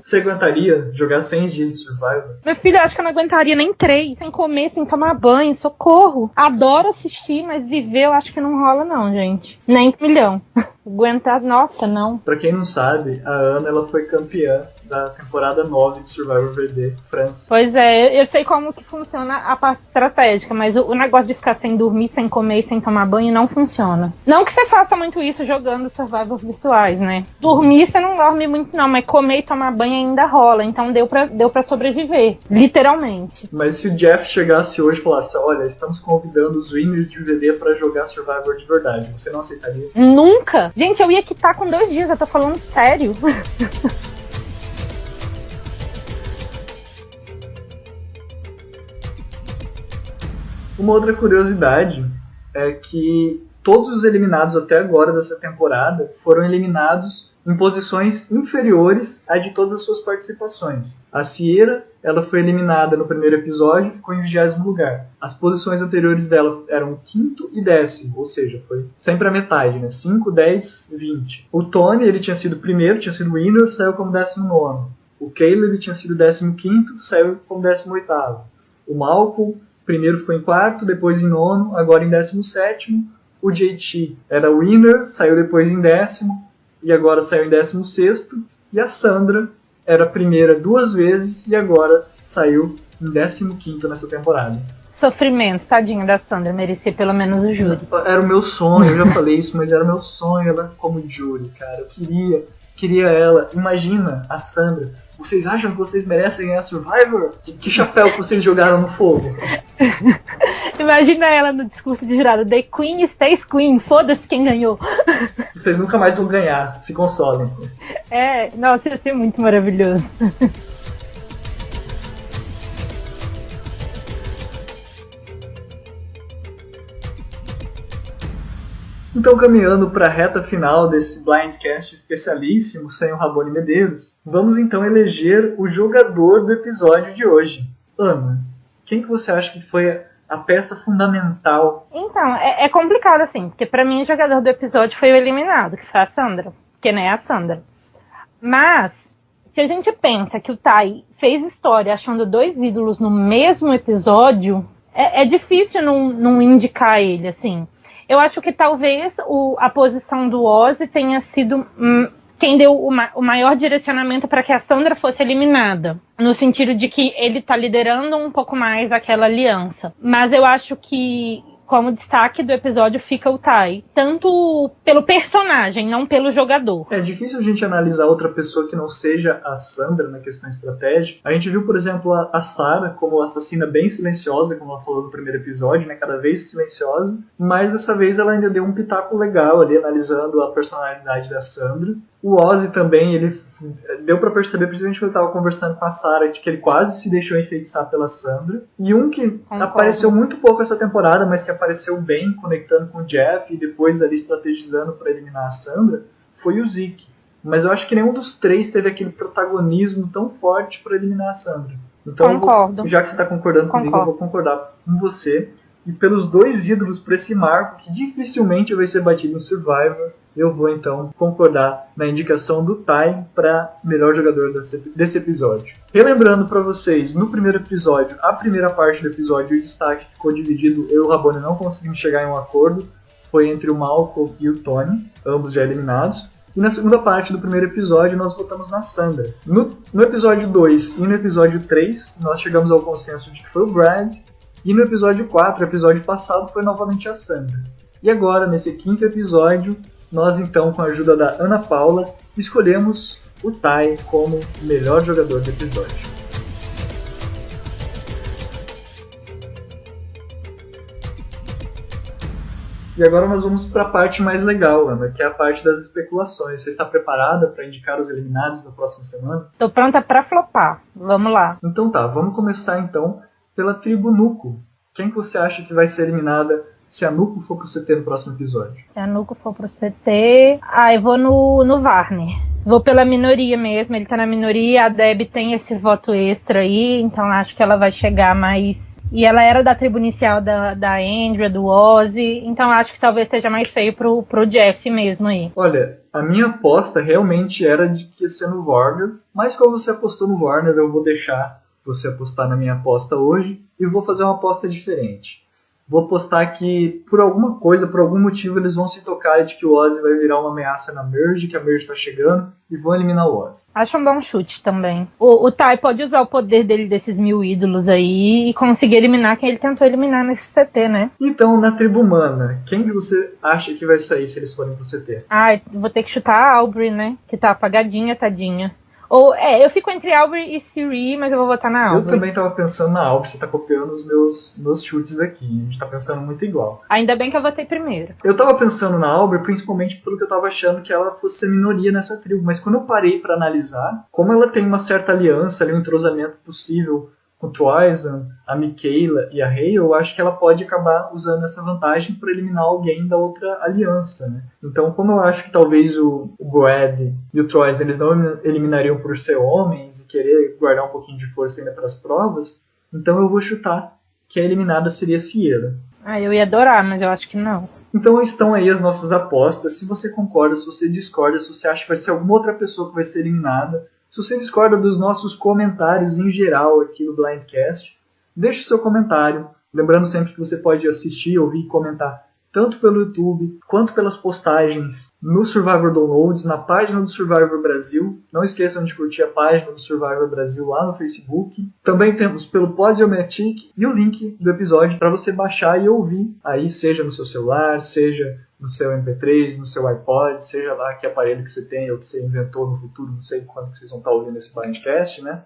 Você aguentaria jogar 100 dias de Survival? Meu filho, eu acho que eu não aguentaria nem 3. Sem comer, sem tomar banho. Socorro. Adoro assistir, mas viver eu acho que não rola não, gente. Nem 1 milhão. Aguentar, nossa, não. Pra quem não sabe, a Ana ela foi campeã da temporada 9 de Survivor VD França. Pois é, eu sei como que funciona a parte estratégica, mas o negócio de ficar sem dormir, sem comer e sem tomar banho não funciona. Não que você faça muito isso jogando Survivors virtuais, né? Dormir você não dorme muito não, mas comer e tomar banho ainda rola, então deu pra sobreviver, literalmente. Mas se o Jeff chegasse hoje e falasse, olha, estamos convidando os winners de VD pra jogar Survivor de verdade, você não aceitaria? Nunca! Gente, eu ia quitar com 2 dias, eu tô falando sério. Uma outra curiosidade é que todos os eliminados até agora dessa temporada foram eliminados em posições inferiores à de todas as suas participações. A Sierra, ela foi eliminada no primeiro episódio e ficou em 20º lugar. As posições anteriores dela eram 5º e 10º, ou seja, foi sempre a metade, né? 5, 10, 20. O Tony, ele tinha sido primeiro, tinha sido winner, saiu como 19º. O Caleb tinha sido 15º, saiu como 18º. O Malcolm, primeiro ficou em 4º, depois em 9º, agora em 17º. O JT era winner, saiu depois em 10º, e agora saiu em 16º. E a Sandra era a primeira 2 vezes e agora saiu em 15º nessa temporada. Sofrimento, tadinha da Sandra, merecia pelo menos o júri. Era o meu sonho, eu já falei isso, mas era o meu sonho ela como júri, cara. Eu queria ela. Imagina a Sandra. Vocês acham que vocês merecem ganhar Survivor? Que chapéu que vocês jogaram no fogo? Imagina ela no discurso de jurado. The Queen stays Queen. Foda-se quem ganhou. Vocês nunca mais vão ganhar. Se consolem. Nossa, ia ser muito maravilhoso. Então, caminhando para a reta final desse Blindcast especialíssimo sem o Rabone Medeiros, vamos então eleger o jogador do episódio de hoje. Ana, quem que você acha que foi a peça fundamental? Então, é complicado assim, porque pra mim o jogador do episódio foi o eliminado, que foi a Sandra, que não é a Sandra. Mas, se a gente pensa que o Tai fez história achando 2 ídolos no mesmo episódio, é difícil não indicar ele, assim. Eu acho que talvez a posição do Ozzy tenha sido quem deu o maior direcionamento para que a Sandra fosse eliminada. No sentido de que ele tá liderando um pouco mais aquela aliança. Mas eu acho que, como destaque do episódio, fica o Tai. Tanto pelo personagem, não pelo jogador. É difícil a gente analisar outra pessoa que não seja a Sandra na questão estratégica. A gente viu, por exemplo, a Sarah como assassina bem silenciosa, como ela falou no primeiro episódio, né? Cada vez silenciosa. Mas dessa vez ela ainda deu um pitaco legal ali, analisando a personalidade da Sandra. O Ozzy também, ele deu pra perceber, principalmente quando eu tava conversando com a Sarah, de que ele quase se deixou enfeitiçar pela Sandra. E um que apareceu muito pouco essa temporada, mas que apareceu bem, conectando com o Jeff e depois ali estrategizando pra eliminar a Sandra, foi o Zeke. Mas eu acho que nenhum dos 3 teve aquele protagonismo tão forte pra eliminar a Sandra. Então, Concordo. Já que você tá concordando comigo, eu vou concordar com você. E pelos 2 ídolos pra esse marco, que dificilmente vai ser batido em Survivor, eu vou então concordar na indicação do Tai para melhor jogador desse episódio. Relembrando para vocês, no primeiro episódio, a primeira parte do episódio, o destaque ficou dividido, eu e o Rabone não conseguimos chegar em um acordo, foi entre o Malcolm e o Tony, ambos já eliminados. E na segunda parte do primeiro episódio, nós votamos na Sandra. No episódio 2 e no episódio 3, nós chegamos ao consenso de que foi o Brad. E no episódio 4, episódio passado, foi novamente a Sandra. E agora, nesse 5º episódio, nós então, com a ajuda da Ana Paula, escolhemos o Tai como o melhor jogador do episódio. E agora nós vamos para a parte mais legal, Ana, que é a parte das especulações. Você está preparada para indicar os eliminados na próxima semana? Tô pronta pra flopar. Vamos lá. Então tá, vamos começar então pela tribo Nuco. Quem que você acha que vai ser eliminada se a Nuco for pro CT no próximo episódio? Se a Nuco for pro CT... eu vou no Varner. Vou pela minoria mesmo, ele tá na minoria, a Deb tem esse voto extra aí, então acho que ela vai chegar mais... E ela era da tribo inicial da Andrea, do Ozzy, então acho que talvez seja mais feio pro Jeff mesmo aí. Olha, a minha aposta realmente era de que ia ser no Warner, mas como você apostou no Warner, eu vou deixar você apostar na minha aposta hoje e vou fazer uma aposta diferente. vou postar que por alguma coisa, por algum motivo, eles vão se tocar de que o Ozzy vai virar uma ameaça na Merge, que a Merge tá chegando, e vão eliminar o Ozzy. Acho um bom chute também. O Tai pode usar o poder dele desses 1000 ídolos aí e conseguir eliminar quem ele tentou eliminar nesse CT, né? Então, na tribo humana, quem que você acha que vai sair se eles forem pro CT? Vou ter que chutar a Aubrey, né? Que tá apagadinha, tadinha. Eu fico entre Aubrey e Siri, mas eu vou votar na Aubrey. Eu também tava pensando na Aubrey, você tá copiando os meus chutes aqui. A gente tá pensando muito igual. Ainda bem que eu votei primeiro. Eu tava pensando na Aubrey, principalmente pelo que eu tava achando que ela fosse ser minoria nessa tribo. Mas quando eu parei pra analisar, como ela tem uma certa aliança, ali, um entrosamento possível com o Troisan, a Mikaela e a Hale, eu acho que ela pode acabar usando essa vantagem para eliminar alguém da outra aliança, né? Então, como eu acho que talvez o Goed e o Troisan eles não eliminariam por ser homens e querer guardar um pouquinho de força ainda para as provas, então eu vou chutar que a eliminada seria a Sierra. Eu ia adorar, mas eu acho que não. Então estão aí as nossas apostas. Se você concorda, se você discorda, se você acha que vai ser alguma outra pessoa que vai ser eliminada, se você discorda dos nossos comentários em geral aqui no Blindcast, deixe seu comentário. Lembrando sempre que você pode assistir, ouvir e comentar tanto pelo YouTube quanto pelas postagens no Survivor Downloads, na página do Survivor Brasil. Não esqueçam de curtir a página do Survivor Brasil lá no Facebook. Também temos pelo Podiomatic e o link do episódio para você baixar e ouvir aí, seja no seu celular, seja no seu MP3, no seu iPod, seja lá que aparelho que você tem ou que você inventou no futuro, não sei quando que vocês vão estar ouvindo esse podcast, né?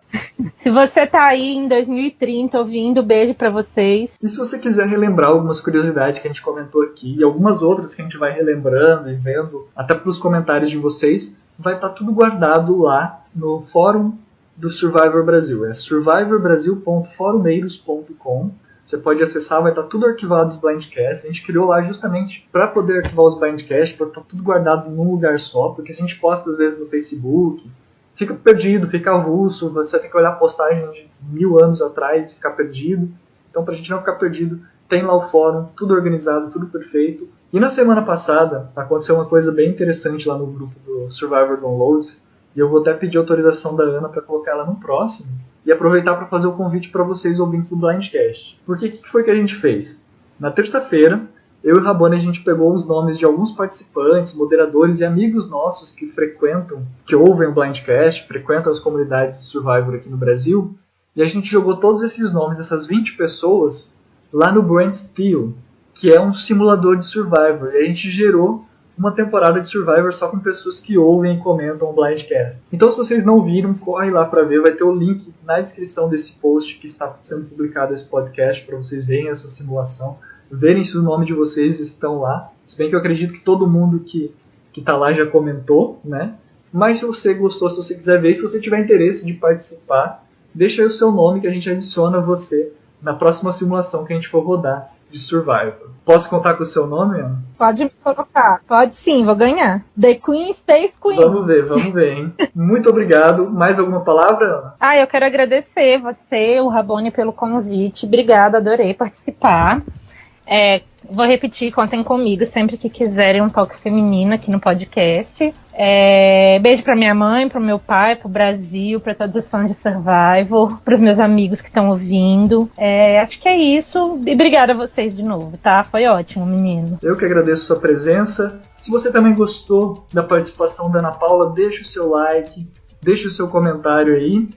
Se você tá aí em 2030 ouvindo, beijo pra vocês. E se você quiser relembrar algumas curiosidades que a gente comentou aqui e algumas outras que a gente vai relembrando e vendo, até pelos comentários de vocês, vai estar tudo guardado lá no fórum do Survivor Brasil. É survivorbrasil.forumeiros.com. Você pode acessar, vai estar tudo arquivado dos Blindcasts. A gente criou lá justamente para poder arquivar os Blindcasts, para estar tudo guardado num lugar só, porque se a gente posta às vezes no Facebook, fica perdido, fica avulso, você tem que olhar a postagem de 1000 anos atrás e ficar perdido. Então, para a gente não ficar perdido, tem lá o fórum, tudo organizado, tudo perfeito. E na semana passada, aconteceu uma coisa bem interessante lá no grupo do Survivor Downloads, e eu vou até pedir autorização da Ana para colocar ela no próximo, e aproveitar para fazer o convite para vocês, ouvintes do Blindcast. Porque o que foi que a gente fez? Na terça-feira, eu e o Rabone, a gente pegou os nomes de alguns participantes, moderadores e amigos nossos que frequentam, que ouvem o Blindcast, frequentam as comunidades do Survivor aqui no Brasil, e a gente jogou todos esses nomes dessas 20 pessoas lá no Brand Steel, que é um simulador de Survivor. E a gente gerou uma temporada de Survivor só com pessoas que ouvem e comentam o Blindcast. Então, se vocês não viram, corre lá para ver. Vai ter o link na descrição desse post que está sendo publicado esse podcast para vocês verem essa simulação, verem se o nome de vocês estão lá. Se bem que eu acredito que todo mundo que está lá já comentou, né? Mas se você gostou, se você quiser ver, se você tiver interesse de participar, deixa aí o seu nome que a gente adiciona você na próxima simulação que a gente for rodar de Survivor. Posso contar com o seu nome, Ana? Pode me colocar. Pode sim, vou ganhar. The Queen stays Queen. Vamos ver, hein? Muito obrigado. Mais alguma palavra, Ana? Eu quero agradecer você, o Rabone, pelo convite. Obrigada, adorei participar. Vou repetir, contem comigo sempre que quiserem um toque feminino aqui no podcast. Beijo pra minha mãe, pro meu pai, pro Brasil, pra todos os fãs de Survivor, pros meus amigos que estão ouvindo. Acho que é isso. E obrigada a vocês de novo, tá? Foi ótimo, menino. Eu que agradeço a sua presença. Se você também gostou da participação da Ana Paula, deixa o seu like, deixa o seu comentário aí.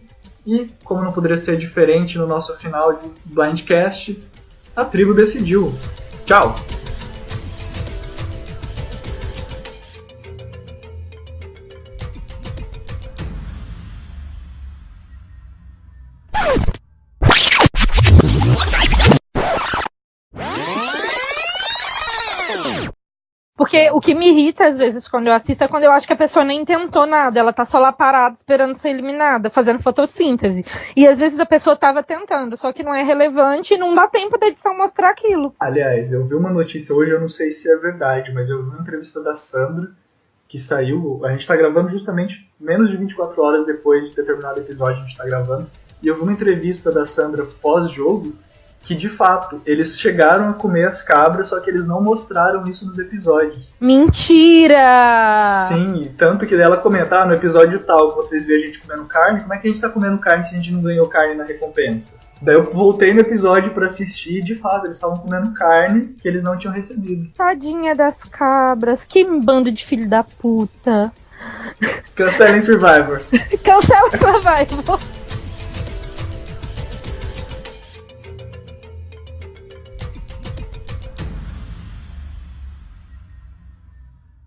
E, como não poderia ser diferente no nosso final de Blindcast, a tribo decidiu. Tchau! Porque o que me irrita às vezes quando eu assisto é quando eu acho que a pessoa nem tentou nada, ela tá só lá parada esperando ser eliminada, fazendo fotossíntese. E às vezes a pessoa tava tentando, só que não é relevante e não dá tempo da edição mostrar aquilo. Aliás, eu vi uma notícia hoje, eu não sei se é verdade, mas eu vi uma entrevista da Sandra, que saiu, a gente tá gravando justamente menos de 24 horas depois de determinado episódio a gente tá gravando, e eu vi uma entrevista da Sandra pós-jogo, que de fato, eles chegaram a comer as cabras, só que eles não mostraram isso nos episódios. Mentira! Sim, tanto que ela comentar no episódio tal, que vocês veem a gente comendo carne, como é que a gente tá comendo carne se a gente não ganhou carne na recompensa? Daí eu voltei no episódio pra assistir e de fato eles estavam comendo carne que eles não tinham recebido. Tadinha das cabras, que bando de filho da puta. Cancelem Survivor. Cancela Survivor.